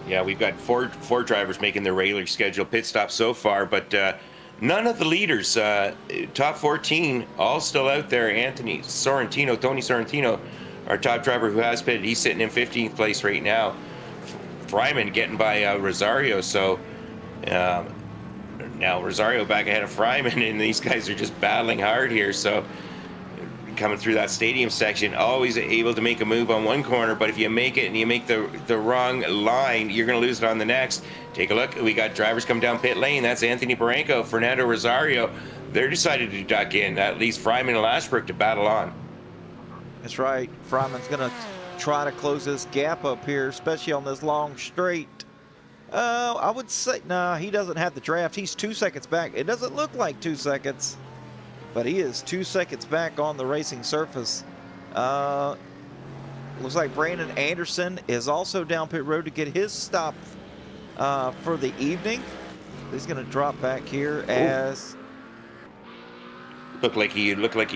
Yeah, we've got four drivers making their regular scheduled pit stop so far, but none of the leaders, top 14, all still out there. Tony Sorrentino, our top driver who has pitted, he's sitting in 15th place right now. Fryman getting by Rosario, so now Rosario back ahead of Fryman, and these guys are just battling hard here. So coming through that stadium section, always able to make a move on one corner, but if you make it and you make the wrong line, you're going to lose it on the next. Take a look. We got drivers come down pit lane. That's Anthony Baranco, Fernando Rosario. They're decided to duck in. That leaves Fryman and Lashbrook to battle on. That's right. Fryman's going to try to close this gap up here, especially on this long straight. I would say, no, he doesn't have the draft. He's 2 seconds back. It doesn't look like 2 seconds, but he is 2 seconds back on the racing surface. Looks like Brandon Anderson is also down pit road to get his stop for the evening. He's going to drop back here as... Looked like he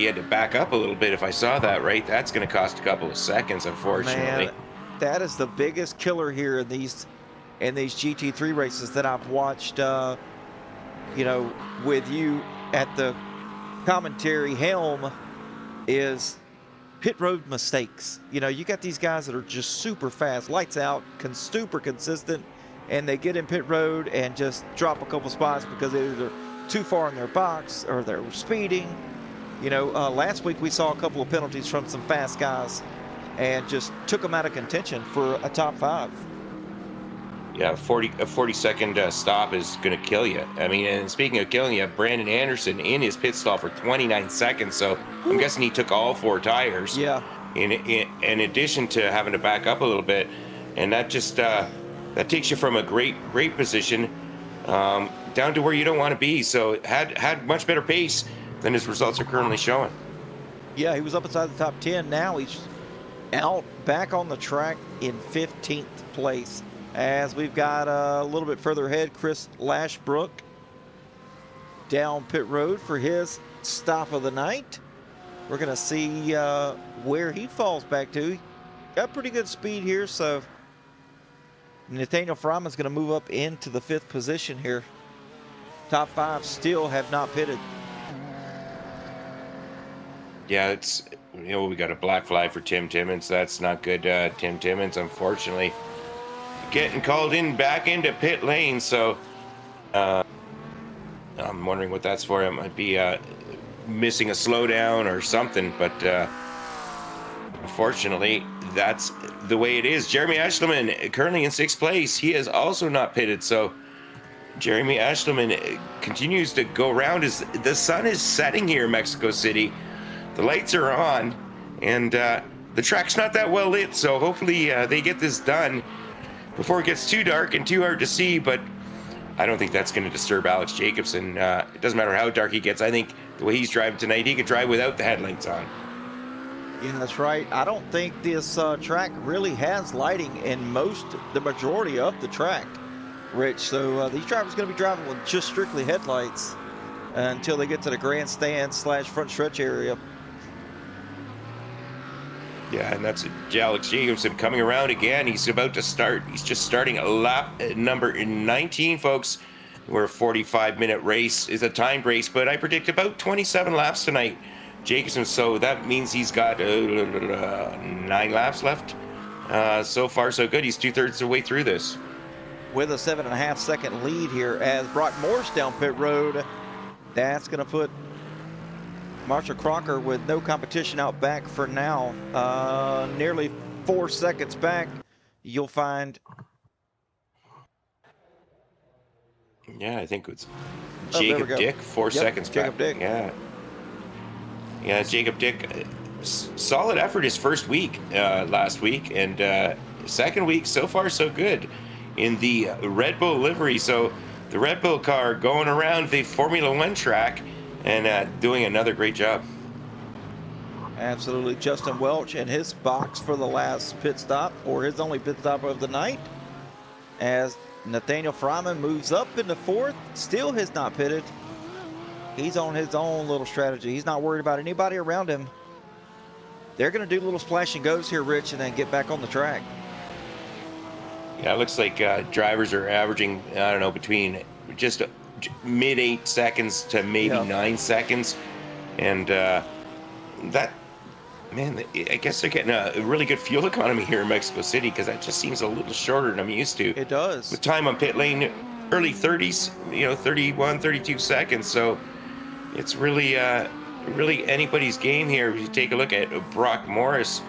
had to back up a little bit if I saw that right. That's going to cost a couple of seconds, unfortunately. Man, that is the biggest killer here in these GT3 races that I've watched, with you at the commentary helm, is pit road mistakes. You got these guys that are just super fast, lights out, super consistent, and they get in pit road and just drop a couple spots because they're either too far in their box or they're speeding. Last week we saw a couple of penalties from some fast guys and just took him out of contention for a top 5. Yeah, a 40-second stop is going to kill you. I mean, and speaking of killing you, Brandon Anderson in his pit stop for 29 seconds. So I'm guessing he took all 4 tires. Yeah. In addition to having to back up a little bit, and that just that takes you from a great position down to where you don't want to be. So had much better pace than his results are currently showing. Yeah, he was up inside the top 10. Now he's out back on the track in 15th place. As we've got a little bit further ahead, Chris Lashbrook down pit road for his stop of the night. We're going to see where he falls back to. Got pretty good speed here, so Nathaniel Fryman's going to move up into the 5th position here. Top 5 still have not pitted. Yeah, it's, we got a black flag for Tim Timmons. That's not good. Tim Timmons, unfortunately, getting called back into pit lane. So I'm wondering what that's for. It might be missing a slowdown or something, but unfortunately, that's the way it is. Jeremy Ashleman currently in 6th place. He is also not pitted. So Jeremy Ashleman continues to go around as the sun is setting here in Mexico City. The lights are on, and the track's not that well lit, so hopefully they get this done before it gets too dark and too hard to see, but I don't think that's going to disturb Alex Jacobson. It doesn't matter how dark he gets. I think the way he's driving tonight, he could drive without the headlights on. Yeah, that's right. I don't think this track really has lighting in the majority of the track, Rich. So these drivers are going to be driving with just strictly headlights until they get to the grandstand / front stretch area. Yeah, and that's Alex Jacobson coming around again. He's about to start. He's just starting a lap number 19, folks. We're a 45-minute race. It's a timed race, but I predict about 27 laps tonight, Jacobson. So that means he's got 9 laps left. So far, so good. He's 2/3 of the way through this. With a 7.5 second lead here as Brock Morse down pit road. That's going to put Marshall Crocker with no competition out back for now. Nearly 4 seconds back. You'll find. Yeah, I think it's Jacob Dick, 4 seconds Jacob back. Dick. Yeah, Jacob Dick. Solid effort his first week last week, and second week so far so good in the Red Bull livery. So the Red Bull car going around the Formula One track and doing another great job. Absolutely. Justin Welch in his box for the last pit stop, or his only pit stop of the night, as Nathaniel Fryman moves up into 4th, still has not pitted. He's on his own little strategy. He's not worried about anybody around him. They're going to do little splash and goes here, Rich, and then get back on the track. Yeah, it looks like drivers are averaging, I don't know, between just mid 8 seconds to maybe 9 seconds. And that, man, I guess they're getting a really good fuel economy here in Mexico City, because that just seems a little shorter than I'm used to. It does. With time on pit lane, early 30s, 31, 32 seconds. So it's really anybody's game here. If you take a look at Brock Morris,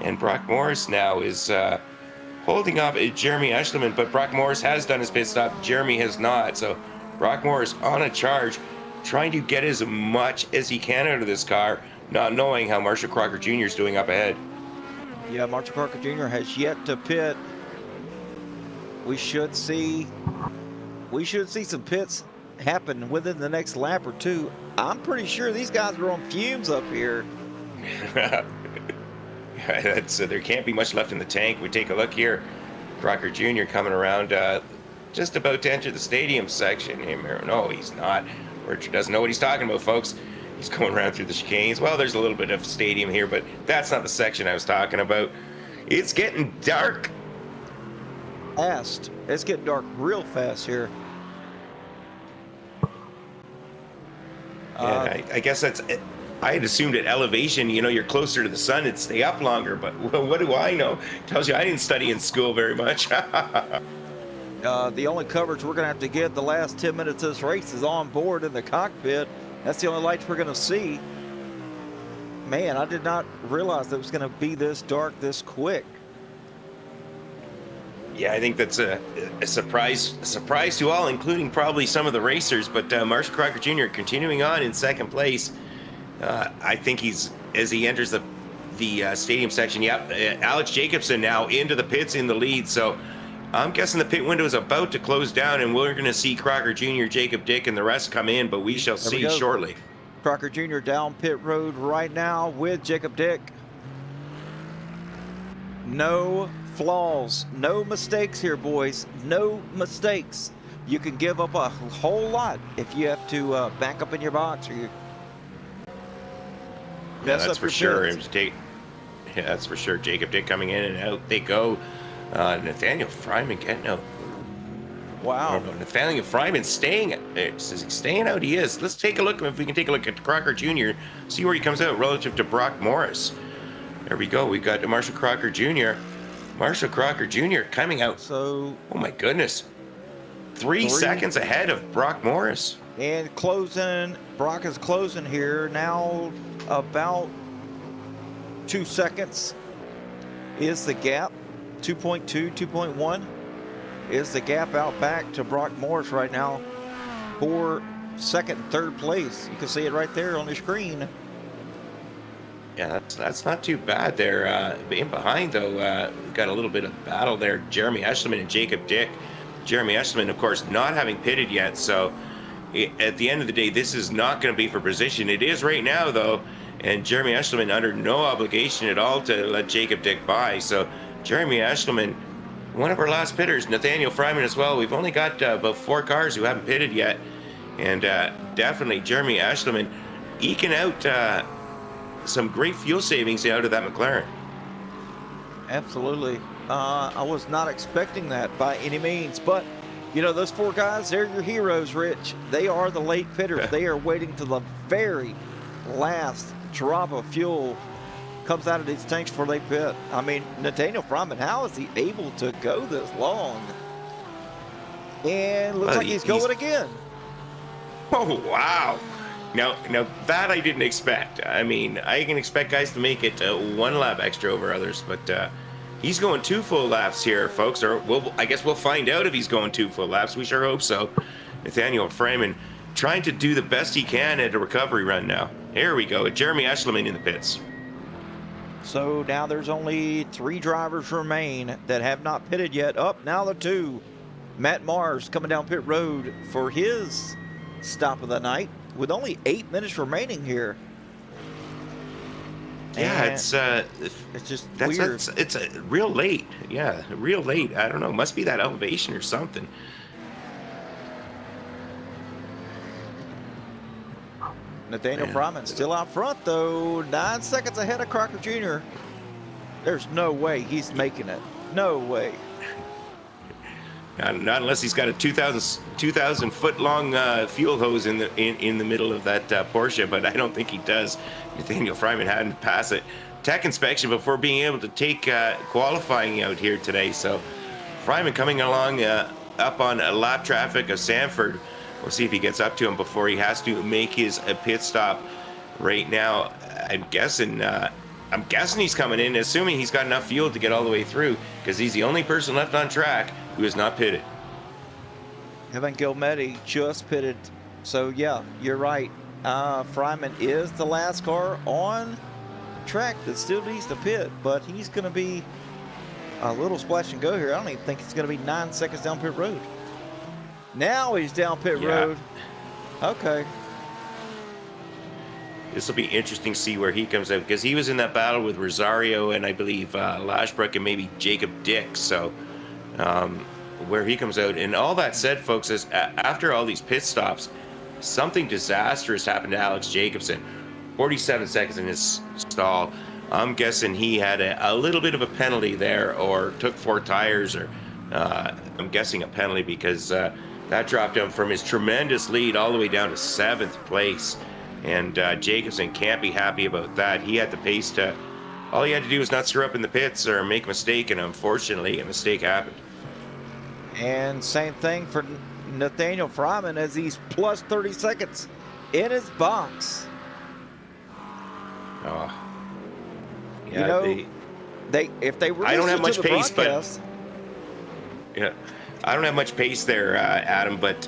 and Brock Morris now is holding off Jeremy Ashleman, but Brock Morris has done his pit stop. Jeremy has not. So Brock Morris on a charge, trying to get as much as he can out of this car, not knowing how Marshall Crocker Jr. is doing up ahead. Yeah, Marshall Crocker Jr. has yet to pit. We should see some pits happen within the next lap or two. I'm pretty sure these guys are on fumes up here. There can't be much left in the tank. We take a look here. Crocker Jr. coming around, just about to enter the stadium section. No, he's not. Richard doesn't know what he's talking about, folks. He's going around through the chicanes. Well, there's a little bit of stadium here, but that's not the section I was talking about. It's getting dark. Fast. It's getting dark real fast here. Yeah, I guess that's. I had assumed at elevation, you're closer to the sun, it'd stay up longer. But what do I know? Tells you I didn't study in school very much. The only coverage we're going to have to get the last 10 minutes of this race is on board in the cockpit. That's the only lights we're going to see. Man, I did not realize it was going to be this dark this quick. Yeah, I think that's a surprise to all, including probably some of the racers. But Marshall Crocker Jr. continuing on in second place. I think as he enters the stadium section. Yep, Alex Jacobson now into the pits in the lead. So I'm guessing the pit window is about to close down, and we're going to see Crocker Jr., Jacob Dick, and the rest come in. But we shall see shortly. Crocker Jr. down pit road right now with Jacob Dick. No flaws, no mistakes here, boys. No mistakes. You can give up a whole lot if you have to back up in your box or you. Yeah, that's for sure. Yeah, that's for sure. Jacob Dick coming in and out they go. Nathaniel Fryman getting out. Wow. Nathaniel Fryman staying out. He is. Let's take a look. If we can take a look at Crocker Jr., see where he comes out relative to Brock Morris. There we go. We've got Marshall Crocker Jr. Marshall Crocker Jr. coming out. So, oh my goodness, 3 seconds ahead of Brock Morris. And closing, Brock is closing here now. About 2 seconds is the gap. 2.2, 2.1 is the gap out back to Brock Morris right now for second and third place. You can see it right there on the screen. Yeah, that's not too bad there. In behind, though, we've got a little bit of battle there. Jeremy Eshelman and Jacob Dick. Jeremy Eshelman, of course, not having pitted yet. So at the end of the day, this is not going to be for position. It is right now, though. And Jeremy Eshelman under no obligation at all to let Jacob Dick by. So Jeremy Eshelman, one of our last pitters. Nathaniel Fryman as well. We've only got about 4 cars who haven't pitted yet. And definitely Jeremy Eshelman eking out some great fuel savings out of that McLaren. Absolutely. I was not expecting that by any means, but you know, those 4 guys, they're your heroes, Rich. They are the late pitters. They are waiting to the very last drop of fuel comes out of these tanks before they pit. I mean, Nathaniel Fryman, how is he able to go this long? And looks like he's going again. Oh, wow. Now that I didn't expect. I mean, I can expect guys to make it 1 lap extra over others, but he's going 2 full laps here, folks. Or I guess we'll find out if he's going 2 full laps. We sure hope so. Nathaniel Fryman trying to do the best he can at a recovery run now. Here we go. Jeremy Eshelman in the pits. So now there's only 3 drivers remain that have not pitted yet. Up now the 2. Matt Mars coming down pit road for his stop of the night with only 8 minutes remaining here. Yeah, and it's just weird. It's real late. Yeah, real late. I don't know. Must be that elevation or something. Nathaniel Fryman still out front, though. 9 seconds ahead of Crocker Jr. There's no way he's making it. No way. Not unless he's got a 2,000 foot long fuel hose in the middle of that Porsche, but I don't think he does. Nathaniel Fryman had to pass it. Tech inspection before being able to take qualifying out here today. So Fryman coming along up on lap traffic of Sanford. We'll see if he gets up to him before he has to make his pit stop. Right now, I'm guessing he's coming in, assuming he's got enough fuel to get all the way through, because he's the only person left on track who is not pitted. Evan Gilmetti just pitted. So, yeah, you're right. Fryman is the last car on track that still needs to pit, but he's going to be a little splash and go here. I don't even think it's going to be 9 seconds down pit road. Now he's down pit road. Okay. This will be interesting to see where he comes out, because he was in that battle with Rosario and I believe Lashbrook and maybe Jacob Dick. So where he comes out. And all that said, folks, is after all these pit stops, something disastrous happened to Alex Jacobson. 47 seconds in his stall. I'm guessing he had a little bit of a penalty there, or took 4 tires, or I'm guessing a penalty, because that dropped him from his tremendous lead all the way down to 7th place. And Jacobson can't be happy about that. He had the pace to, all he had to do was not screw up in the pits or make a mistake, and unfortunately a mistake happened. And same thing for Nathaniel Fryman, as he's plus 30 seconds in his box. Oh, You know, they if they I don't have much to the pace, but broadcast, yeah, I don't have much pace there, Adam. But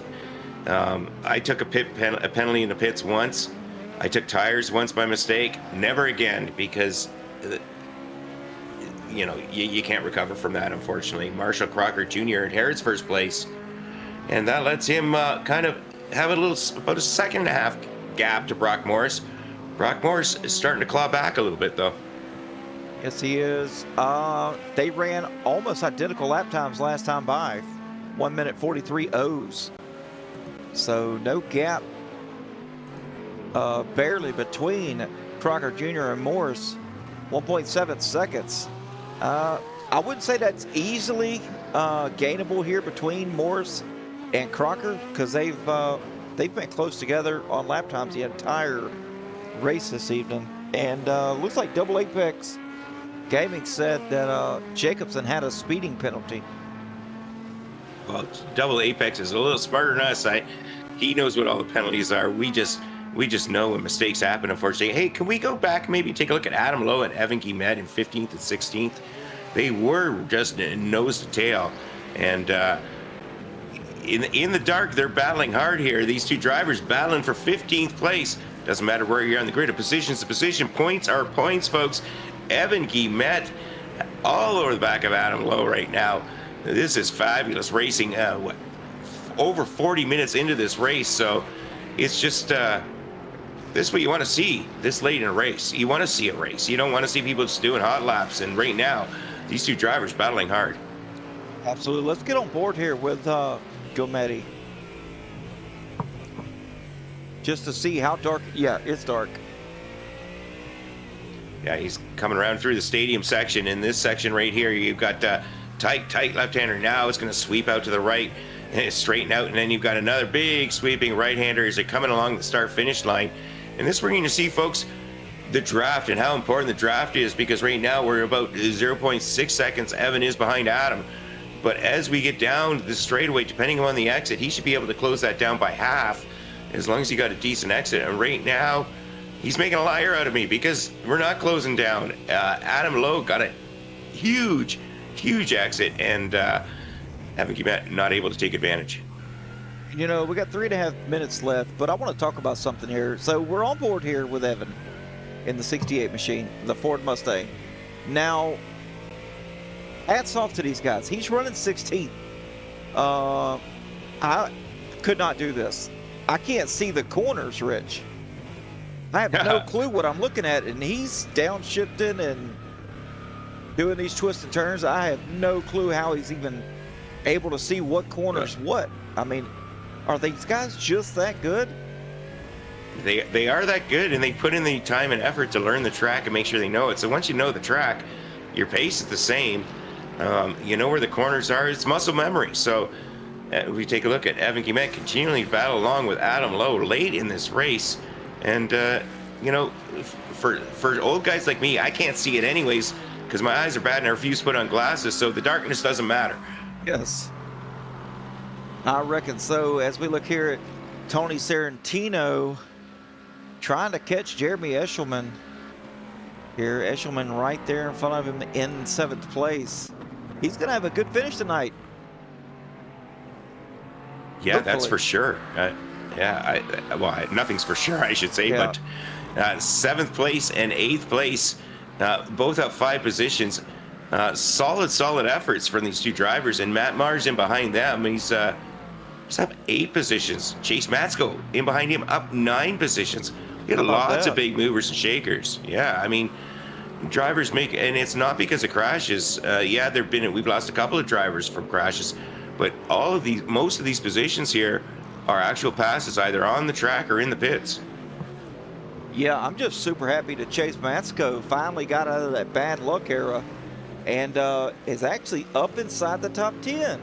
I took a penalty in the pits once. I took tires once by mistake. Never again, because you can't recover from that, unfortunately. Marshall Crocker Jr. inherits first place, and that lets him kind of have about a second and a half gap to Brock Morris. Brock Morris is starting to claw back a little bit, though. yes, he is. They ran almost identical lap times last time by, 1 minute 43 O's. So no gap, barely between Crocker Jr. and Morris, 1.7 seconds. I wouldn't say that's easily gainable here between Morris and Crocker, because they've been close together on lap times the entire race this evening. And looks like Double Apex Gaming said that Jacobson had a speeding penalty. Well, Double Apex is a little smarter than us. He knows what all the penalties are. We just know when mistakes happen, unfortunately. Hey, can we go back, maybe take a look at Adam Lowe and Evan Guimet in 15th and 16th? They were just nose to tail. And in the dark, they're battling hard here. These two drivers battling for 15th place. Doesn't matter where you're on the grid. A position's a position. Points are points, folks. Evan Guimet all over the back of Adam Lowe right now. This is fabulous racing. Over 40 minutes into this race, so it's just this is what you want to see this late in a race. You want to see a race. You don't want to see people just doing hot laps. And right now, these two drivers battling hard. Absolutely. Let's get on board here with Gometti, just to see how dark. Yeah, it's dark. Yeah, he's coming around through the stadium section. In this section right here, you've got tight left-hander. Now it's going to sweep out to the right and straighten out, and then you've got another big sweeping right-hander as they're coming along the start-finish line. And this we're going to see, folks, the draft and how important the draft is, because right now we're about 0.6 seconds. Evan is behind Adam, but as we get down the straightaway, depending on the exit, he should be able to close that down by half, as long as he got a decent exit. And right now, he's making a liar out of me, because we're not closing down. Adam Lowe got a huge exit, and Evan Guimet not able to take advantage. You know, we got 3.5 minutes left, but I want to talk about something here. So we're on board here with Evan in the 68 machine, the Ford Mustang. Now, hats off to these guys. He's running 16th. I could not do this. I can't see the corners, Rich. I have no clue what I'm looking at, and he's downshifting and doing these twists and turns. I have no clue how he's even able to see what corners what. I mean, are these guys just that good? They are that good, and they put in the time and effort to learn the track and make sure they know it. So once you know the track, your pace is the same. You know where the corners are. It's muscle memory. So we take a look at Evan Guimet continually battle along with Adam Lowe late in this race. And, you know, for old guys like me, I can't see it anyways because my eyes are bad and I refuse to put on glasses, so the darkness doesn't matter. Yes. I reckon so. As we look here at Tony Serentino trying to catch Jeremy Eshelman here. Eshelman right there in front of him in 7th place. He's going to have a good finish tonight. Yeah, hopefully. That's for sure. Well, nothing's for sure, I should say, but 7th place and 8th place, both up 5 positions. Solid efforts from these two drivers, and Matt Mars in behind them. He's up 8 positions. Chase Matsko in behind him, up 9 positions. We had lots of big movers and shakers. Yeah, I mean, drivers make, and it's not because of crashes. We've lost a couple of drivers from crashes, but most of these positions here are actual passes, either on the track or in the pits. Yeah, I'm just super happy that Chase Matsko finally got out of that bad luck era and is actually up inside the top 10.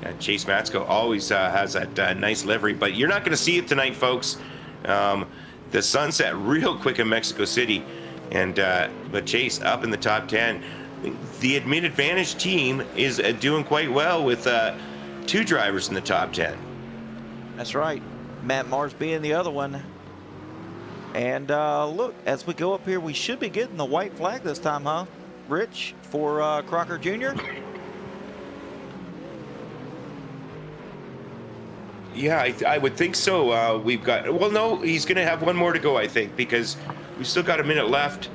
Yeah, Chase Matsko always has that nice livery, but you're not going to see it tonight, folks. The sun set real quick in Mexico City, and but Chase up in the top 10. The Admin Advantage team is doing quite well with 2 drivers in the top 10. That's right. Matt Mars being the other one. And look, as we go up here, we should be getting the white flag this time, huh, Rich, for Crocker Jr.? Yeah, I would think so. We've got, well, no, he's going to have one more to go, I think, because we've still got a minute left.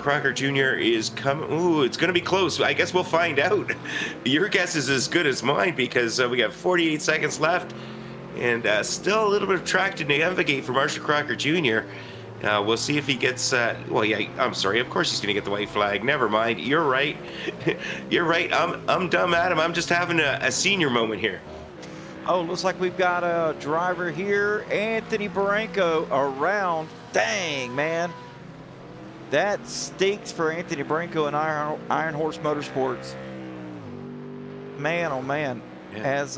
Crocker Jr. is coming. Ooh, it's going to be close. I guess we'll find out. Your guess is as good as mine because we got 48 seconds left and still a little bit of track to navigate for Marshall Crocker Jr. We'll see if he gets, well, yeah, I'm sorry. Of course he's going to get the white flag. Never mind. You're right. You're right. I'm dumb, Adam. I'm just having a senior moment here. Oh, looks like we've got a driver here, Anthony Barranco, around. Dang, man. That stinks for Anthony Barranco and Iron Horse Motorsports. Man, oh man. Yeah. As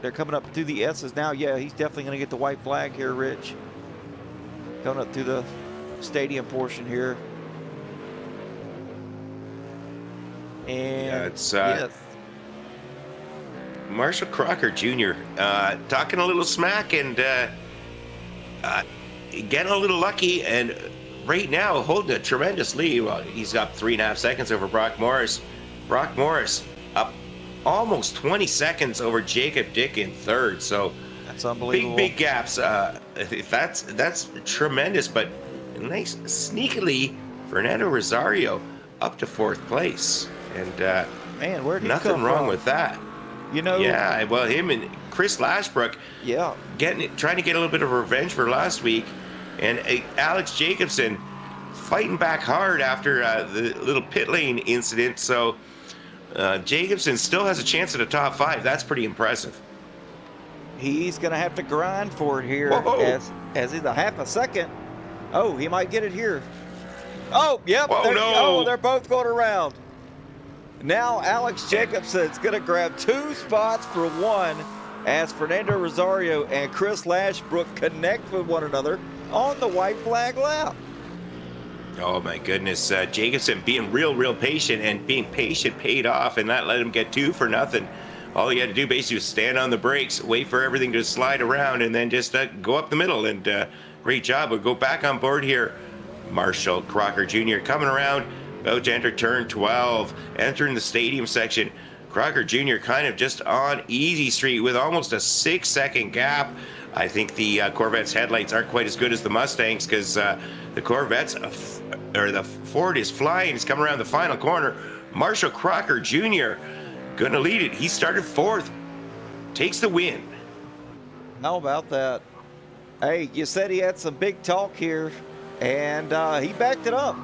they're coming up through the S's now, yeah, he's definitely going to get the white flag here, Rich. Coming up through the stadium portion here. And yeah, it's yes. Marshall Crocker Jr. Talking a little smack and getting a little lucky, and right now holding a tremendous lead. Well, he's up 3.5 seconds over Brock Morris. Brock Morris up almost 20 seconds over Jacob Dick in third. So that's unbelievable. Big gaps. That's tremendous. But nice, sneakily, Fernando Rosario up to 4th place, and man, where did nothing wrong with that. You know, yeah, well, him and Chris Lashbrook, yeah, trying to get a little bit of revenge for last week, and Alex Jacobson fighting back hard after the little pit lane incident. So Jacobson still has a chance at a top 5. That's pretty impressive. He's gonna have to grind for it here. Whoa. As he's a half a second. Oh, he might get it here. Oh, yep. Whoa, no. Oh, they're both going around. Now Alex Jacobson's going to grab 2 spots for 1 as Fernando Rosario and Chris Lashbrook connect with one another on the white flag lap. Oh my goodness, Jacobson being real patient, and being patient paid off, and that let him get 2 for nothing. All he had to do basically was stand on the brakes, wait for everything to slide around, and then just go up the middle, and great job. We'll go back on board here. Marshall Crocker Jr. coming around. About to enter turn 12, entering the stadium section. Crocker Jr. kind of just on easy street with almost a 6-second gap. I think the Corvette's headlights aren't quite as good as the Mustangs, because the Corvette's, or the Ford is flying. He's coming around the final corner. Marshall Crocker Jr. gonna lead it. He started 4th, takes the win. How about that? Hey, you said he had some big talk here, and he backed it up.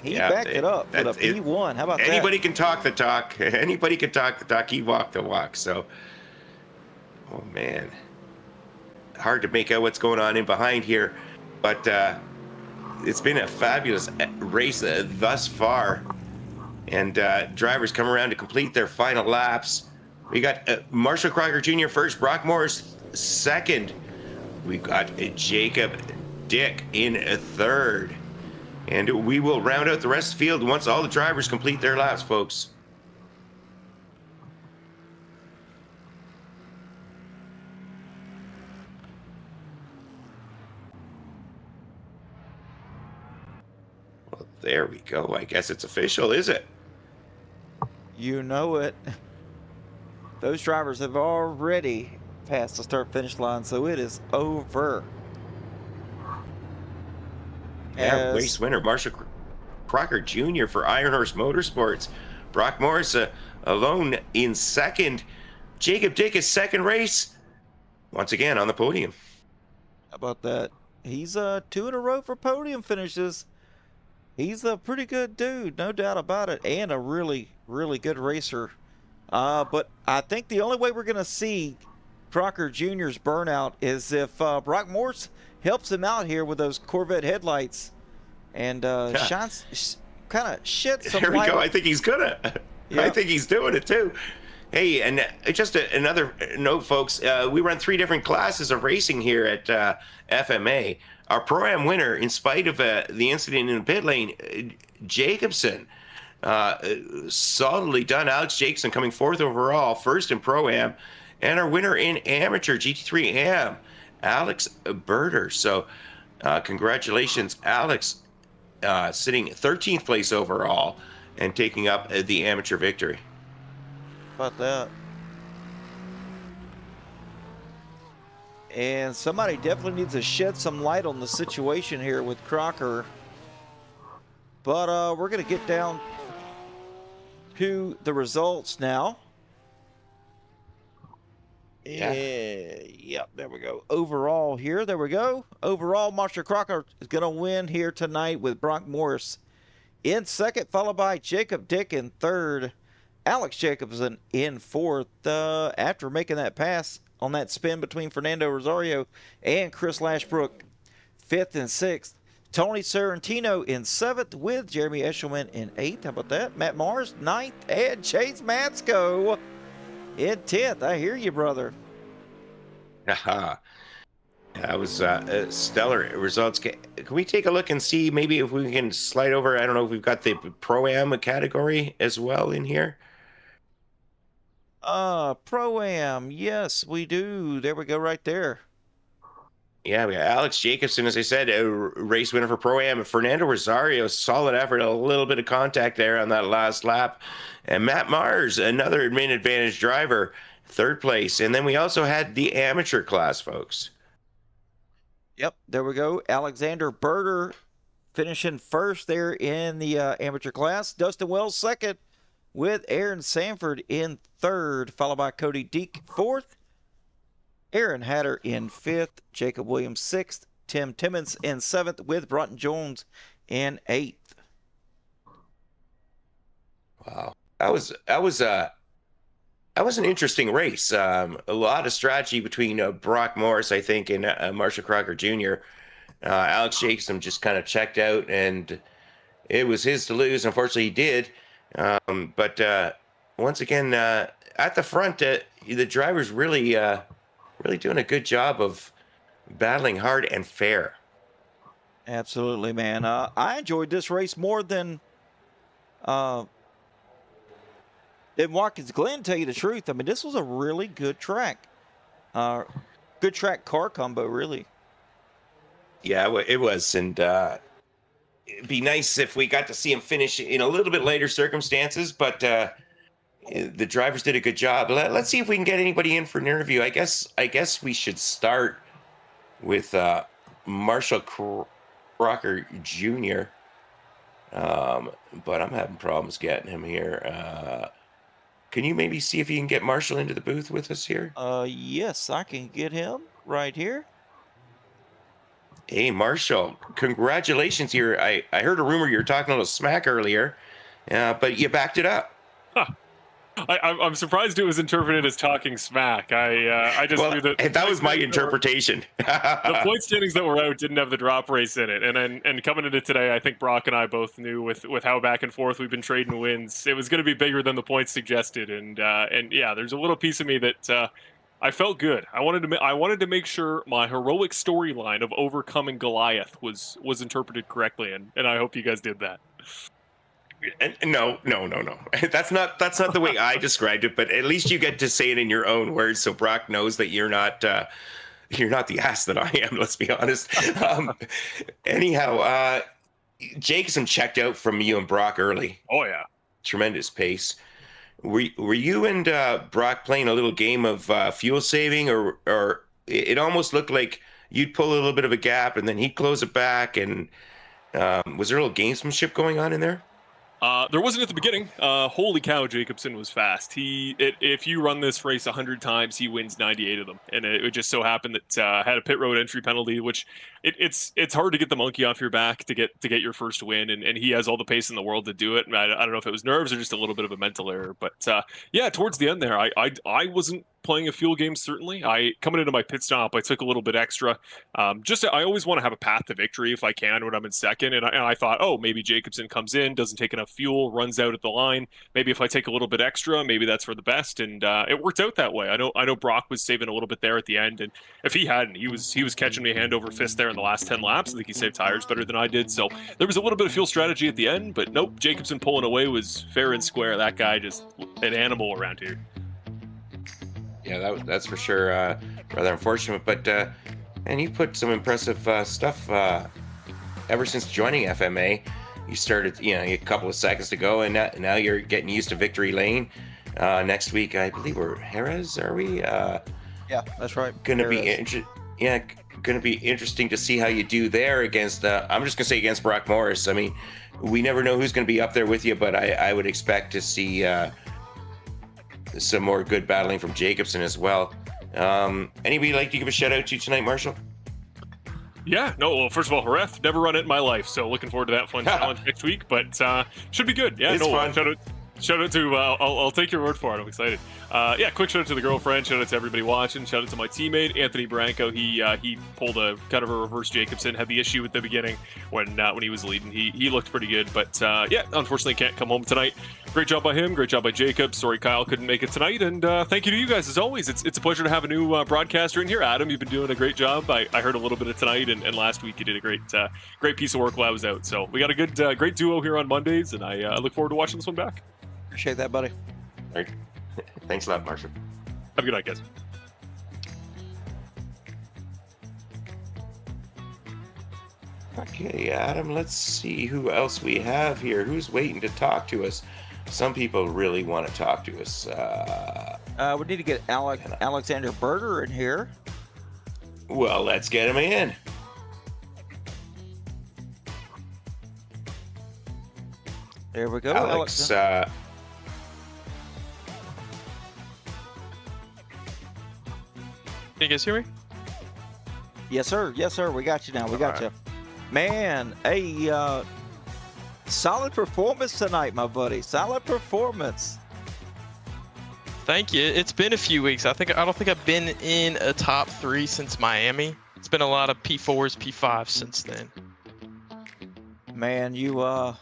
He backed it up with a P1. How about anybody that? Can talk the talk. Anybody can talk the talk. He walked the walk. So, oh man, hard to make out what's going on in behind here, but it's been a fabulous race thus far, and drivers come around to complete their final laps. We got Marshall Crocker Jr. first, Brock Morris second. We've got Jacob Dick in 3rd. And we will round out the rest of the field once all the drivers complete their laps, folks. Well, there we go. I guess it's official, is it? You know it. Those drivers have already passed the start-finish line, so it is over. Yeah, race winner Marshall Crocker Jr. for Iron Horse Motorsports. Brock Morris alone in 2nd. Jacob Dick is 2nd race. Once again on the podium. How about that? He's 2 in a row for podium finishes. He's a pretty good dude, no doubt about it, and a really good racer. But I think the only way we're going to see Crocker Jr.'s burnout is if Brock Morris helps him out here with those Corvette headlights and shines, kind of shits some There we light. go. I think he's gonna. Yeah. I think he's doing it too. Hey, and just another note, folks. We run 3 different classes of racing here at FMA. Our Pro-Am winner, in spite of the incident in the pit lane, Jacobson, solidly done. Alex Jacobson coming 4th overall, 1st in Pro-Am, and our winner in Amateur GT3 Am, Alex Berter. So congratulations, Alex, sitting 13th place overall and taking up the amateur victory. How about that? And somebody definitely needs to shed some light on the situation here with Crocker. But we're going to get down to the results now. Yeah. Yep, there we go. Overall here, there we go. Overall, Marshall Crocker is going to win here tonight with Brock Morris in second, followed by Jacob Dick in third. Alex Jacobson in fourth after making that pass on that spin between Fernando Rosario and Chris Lashbrook, fifth and sixth. Tony Sorrentino in seventh with Jeremy Eshelman in eighth. How about that? Matt Mars, ninth, and Chase Matsko in 10th. I hear you, brother. That was stellar results. Can we take a look and see maybe if we can slide over? I don't know if we've got the Pro-Am category as well in here. Pro-Am. Yes, we do. There we go right there. Yeah, we got Alex Jacobson, as I said, a race winner for Pro-Am. Fernando Rosario, solid effort, a little bit of contact there on that last lap. And Matt Mars, another main advantage driver, third place. And then we also had the amateur class, folks. Yep, there we go. Alexander Berter finishing first there in the amateur class. Dustin Wells second with Aaron Sanford in third, followed by Cody Deek fourth. Aaron Hatter in fifth, Jacob Williams sixth, Tim Timmons in seventh with Broughton Jones in eighth. Wow, that was an interesting race. A lot of strategy between Brock Morris, I think, and Marshall Crocker Jr. Alex Jacobson just kind of checked out, and it was his to lose. Unfortunately, he did. But once again, at the front, the drivers really doing a good job of battling hard and fair. Absolutely, man. I enjoyed this race more than Watkins Glen, tell you the truth. I mean, this was a really good track. Good track car combo, really. Yeah, it was. And it'd be nice if we got to see him finish in a little bit later circumstances, but the drivers did a good job. Let's see if we can get anybody in for an interview. I guess we should start with Marshall Crocker Jr. But I'm having problems getting him here. Can you maybe see if you can get Marshall into the booth with us here? Yes, I can get him right here. Hey, Marshall, congratulations here. I heard a rumor you were talking a little smack earlier, but you backed it up. Huh. I'm surprised it was interpreted as talking smack. I just knew that was my interpretation. The point standings that were out didn't have the drop race in it, and coming into today, I think Brock and I both knew with how back and forth we've been trading wins, it was going to be bigger than the points suggested, and yeah, there's a little piece of me that I felt good. I wanted to make sure my heroic storyline of overcoming Goliath was interpreted correctly, and I hope you guys did that. No. That's not the way I described it, but at least you get to say it in your own words, so Brock knows that you're not the ass that I am. Let's be honest. Anyhow, Jacobson checked out from you and Brock early. Oh yeah, tremendous pace. Were you and Brock playing a little game of fuel saving, or it almost looked like you'd pull a little bit of a gap and then he'd close it back? And was there a little gamesmanship going on in there? There wasn't at the beginning. Holy cow, Jacobson was fast. If you run this race 100 times, he wins 98 of them. And it just so happened that had a pit road entry penalty, which it's hard to get the monkey off your back to get your first win. And he has all the pace in the world to do it. And I don't know if it was nerves or just a little bit of a mental error. But yeah, towards the end there, I wasn't playing a fuel game, certainly. Coming into my pit stop, I took a little bit extra. I always want to have a path to victory if I can when I'm in second. And I thought, oh, maybe Jacobson comes in, doesn't take enough fuel, runs out at the line. Maybe if I take a little bit extra, maybe that's for the best. And it worked out that way. I know Brock was saving a little bit there at the end. And if he hadn't, he was catching me hand over fist there in the last 10 laps. I think he saved tires better than I did. So there was a little bit of fuel strategy at the end, but nope, Jacobson pulling away was fair and square. That guy just an animal around here. Yeah, that's for sure rather unfortunate. But And you've put some impressive stuff ever since joining FMA. You started, a couple of seconds ago, and now you're getting used to victory lane. Next week, I believe we're Jerez, are we? Yeah, that's right. Going to be interesting to see how you do there against. I'm just going to say against Brock Morris. I mean, we never know who's going to be up there with you, but I would expect to see some more good battling from Jacobson as well. Anybody you'd like to give a shout out to tonight, Marshall? Yeah, no, well, first of all, Hareth, never run it in my life, so looking forward to that fun challenge next week, but should be good. Yeah, it's fun. Shout out to, I'll take your word for it, I'm excited. Quick shout out to the girlfriend, shout out to everybody watching, shout out to my teammate, Anthony Branco. He pulled a kind of a reverse Jacobson, had the issue at the beginning when he was leading. He looked pretty good, but unfortunately can't come home tonight. Great job by him, great job by Jacob. Sorry Kyle couldn't make it tonight, and thank you to you guys as always. It's a pleasure to have a new broadcaster in here. Adam, you've been doing a great job. I heard a little bit of tonight, and last week you did a great piece of work while I was out. So we got a good great duo here on Mondays, and I look forward to watching this one back. Appreciate that, buddy. All right. Thanks a lot, Marshall. Have a good night, guys. Okay, Adam, let's see who else we have here. Who's waiting to talk to us? Some people really want to talk to us. We need to get Alexander Berger in here. Well, let's get him in. There we go. Alex, Can you guys hear me? Yes, sir. Yes, sir. We got you now. We got you. Man, a solid performance tonight, my buddy. Solid performance. Thank you. It's been a few weeks. I don't think I've been in a top 3 since Miami. It's been a lot of P4s, P5s since then. Man, you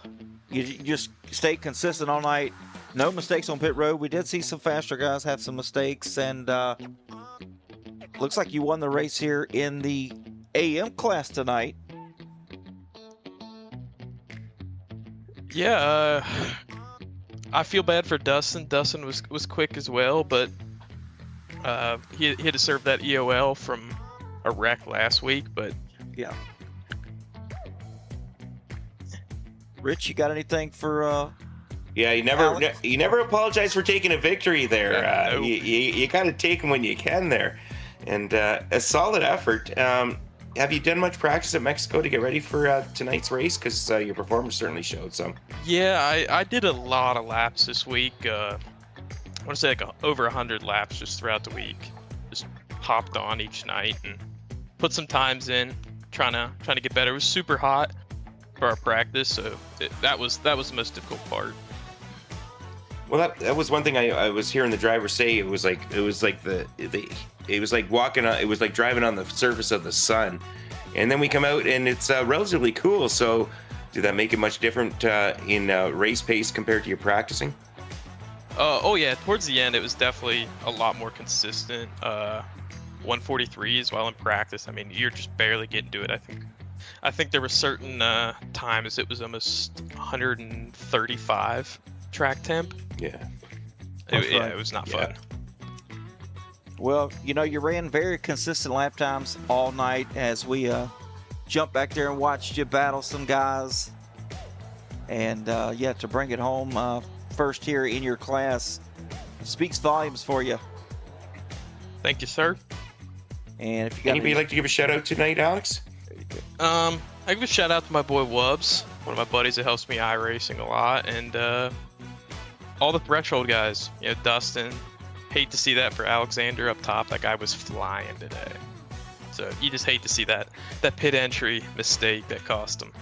just stayed consistent all night. No mistakes on pit road. We did see some faster guys have some mistakes, and looks like you won the race here in the AM class tonight. Yeah, I feel bad for Dustin. Dustin was quick as well, but he had to serve that EOL from a wreck last week. But yeah. Rich, you got anything for? Yeah, you never apologize for taking a victory there. No. You got to take them when you can there, and a solid effort. Have you done much practice at Mexico to get ready for tonight's race? Because your performance certainly showed some. yeah, I did a lot of laps this week. I want to say over 100 laps just throughout the week. Just hopped on each night and put some times in, trying to get better. It was super hot for our practice, so that was the most difficult part. Well, that was one thing I was hearing the driver say. It was like walking on. It was like driving on the surface of the sun, and then we come out and it's relatively cool. So, did that make it much different in race pace compared to your practicing? Oh yeah, towards the end it was definitely a lot more consistent. 143s while in practice. I mean, you're just barely getting to it. I think there were certain times it was almost 135 track temp. Yeah. It was not fun. Well, you ran very consistent lap times all night as we jumped back there and watched you battle some guys. And to bring it home first here in your class speaks volumes for you. Thank you, sir. And if you got anybody like to give a shout out tonight, Alex? I give a shout out to my boy Wubbs, one of my buddies that helps me iRacing a lot, and all the threshold guys. Dustin. Hate to see that for Alexander up top. That guy was flying today. So you just hate to see that pit entry mistake that cost him.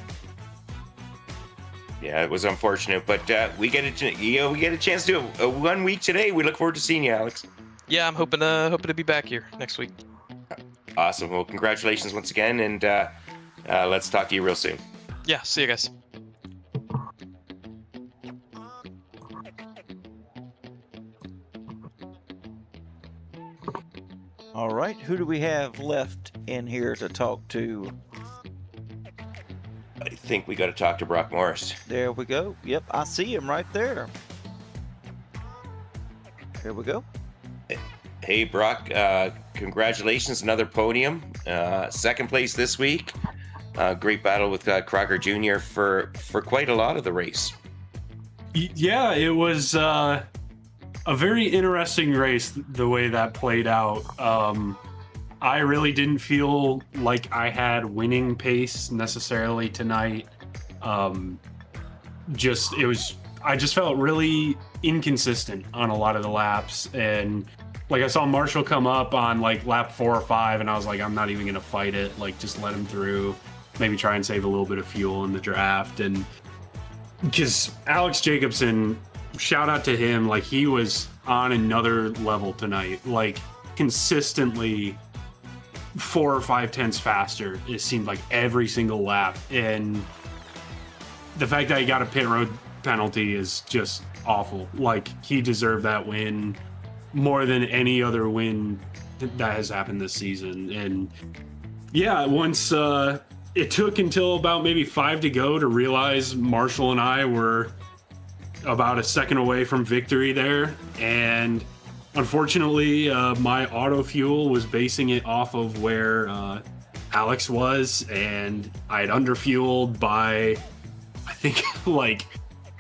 Yeah, it was unfortunate, but we get a chance to do a 1 week today. We look forward to seeing you, Alex. Yeah, I'm hoping to be back here next week. Awesome. Well, congratulations once again, and let's talk to you real soon. Yeah, see you guys. All right, who do we have left in here to talk to? I think we got to talk to Brock Morris. There we go. Yep, I see him right there. Here we go. Hey, Brock, congratulations, another podium. Second place this week. Great battle with Crocker Jr. for quite a lot of the race. Yeah, it was a very interesting race, the way that played out. I really didn't feel like I had winning pace necessarily tonight. I just felt really inconsistent on a lot of the laps, and like I saw Marshall come up on like lap 4 or 5, and I was like, I'm not even gonna fight it. Like, just let him through. Maybe try and save a little bit of fuel in the draft. And because Alex Jacobson, shout out to him, like he was on another level tonight. Like consistently 4 or 5 tenths faster, it seemed like every single lap. And the fact that he got a pit road penalty is just awful. Like, he deserved that win more than any other win that has happened this season. And yeah, once it took until about maybe 5 to go to realize Marshall and I were about a second away from victory there. And unfortunately, my auto fuel was basing it off of where Alex was, and I had underfueled by, I think, like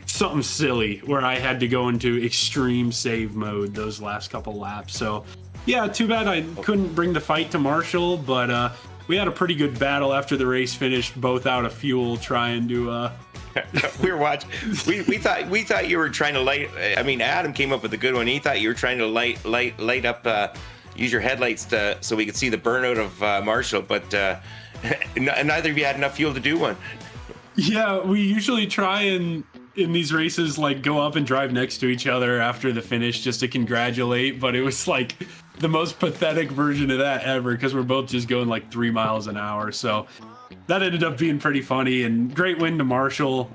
something silly, where I had to go into extreme save mode those last couple laps. So yeah, too bad I couldn't bring the fight to Marshall, but we had a pretty good battle after the race finished, both out of fuel, trying to we were watching. We thought you were trying to light. I mean, Adam came up with a good one. He thought you were trying to light up, use your headlights so we could see the burnout of Marshall. But neither of you had enough fuel to do one. Yeah, we usually try and in these races like go up and drive next to each other after the finish just to congratulate. But it was like the most pathetic version of that ever, because we're both just going like 3 miles an hour. So that ended up being pretty funny, and great win to Marshall.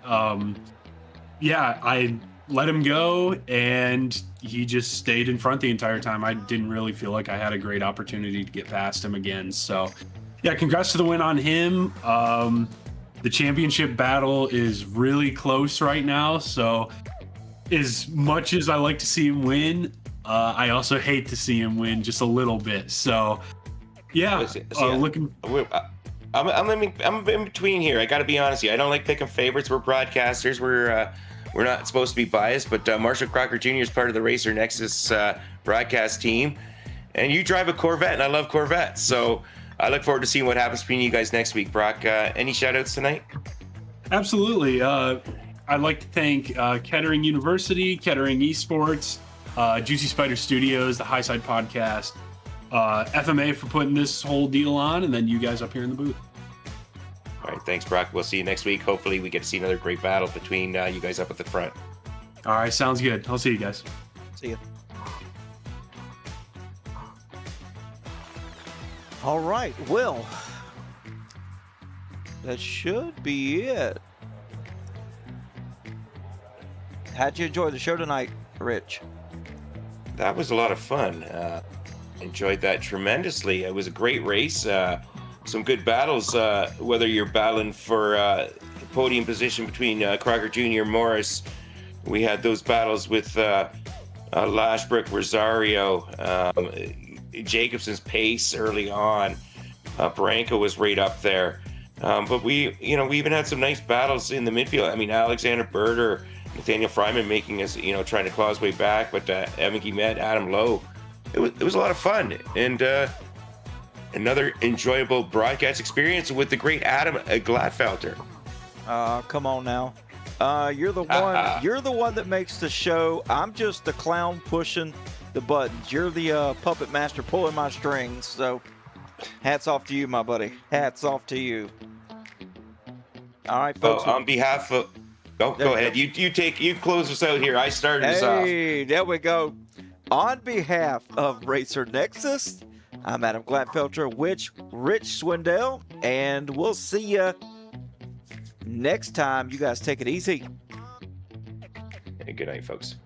Yeah, I let him go, and he just stayed in front the entire time. I didn't really feel like I had a great opportunity to get past him again. So yeah, congrats to the win on him. The championship battle is really close right now. So as much as I like to see him win, I also hate to see him win just a little bit. So yeah, looking. I'm in between here. I got to be honest with you. I don't like picking favorites. We're broadcasters. We're not supposed to be biased, but Marshall Crocker Jr. is part of the Racer Nexus broadcast team, and you drive a Corvette, and I love Corvettes. So I look forward to seeing what happens between you guys next week. Brock, any shout-outs tonight? Absolutely. I'd like to thank Kettering University, Kettering Esports, Juicy Spider Studios, the High Side Podcast, FMA for putting this whole deal on, and then you guys up here in the booth. All right, thanks, Brock. We'll see you next week. Hopefully we get to see another great battle between you guys up at the front. All right, sounds good. I'll see you guys. See you. All right, well, that should be it. How'd you enjoy the show tonight, Rich? That was a lot of fun. Enjoyed that tremendously. It was a great race. Some good battles, whether you're battling for podium position between Crocker Jr. and Morris. We had those battles with Lashbrook, Rosario, Jacobson's pace early on. Branco was right up there. But we even had some nice battles in the midfield. I mean, Alexander Berger, Nathaniel Fryman making us, trying to claw his way back, but Evan Guimet, Adam Lowe. It was a lot of fun, and another enjoyable broadcast experience with the great Adam Gladfelter. Come on now. You're the one. You're the one that makes the show. I'm just the clown pushing the buttons. You're the puppet master pulling my strings. So, hats off to you, my buddy. Hats off to you. All right, folks. On behalf of, go ahead. You close us out here. I started us off. Hey, there we go. On behalf of Racer Nexus, I'm Adam Gladfelter, Rich Swindell, and we'll see you next time. You guys take it easy. Hey, good night, folks.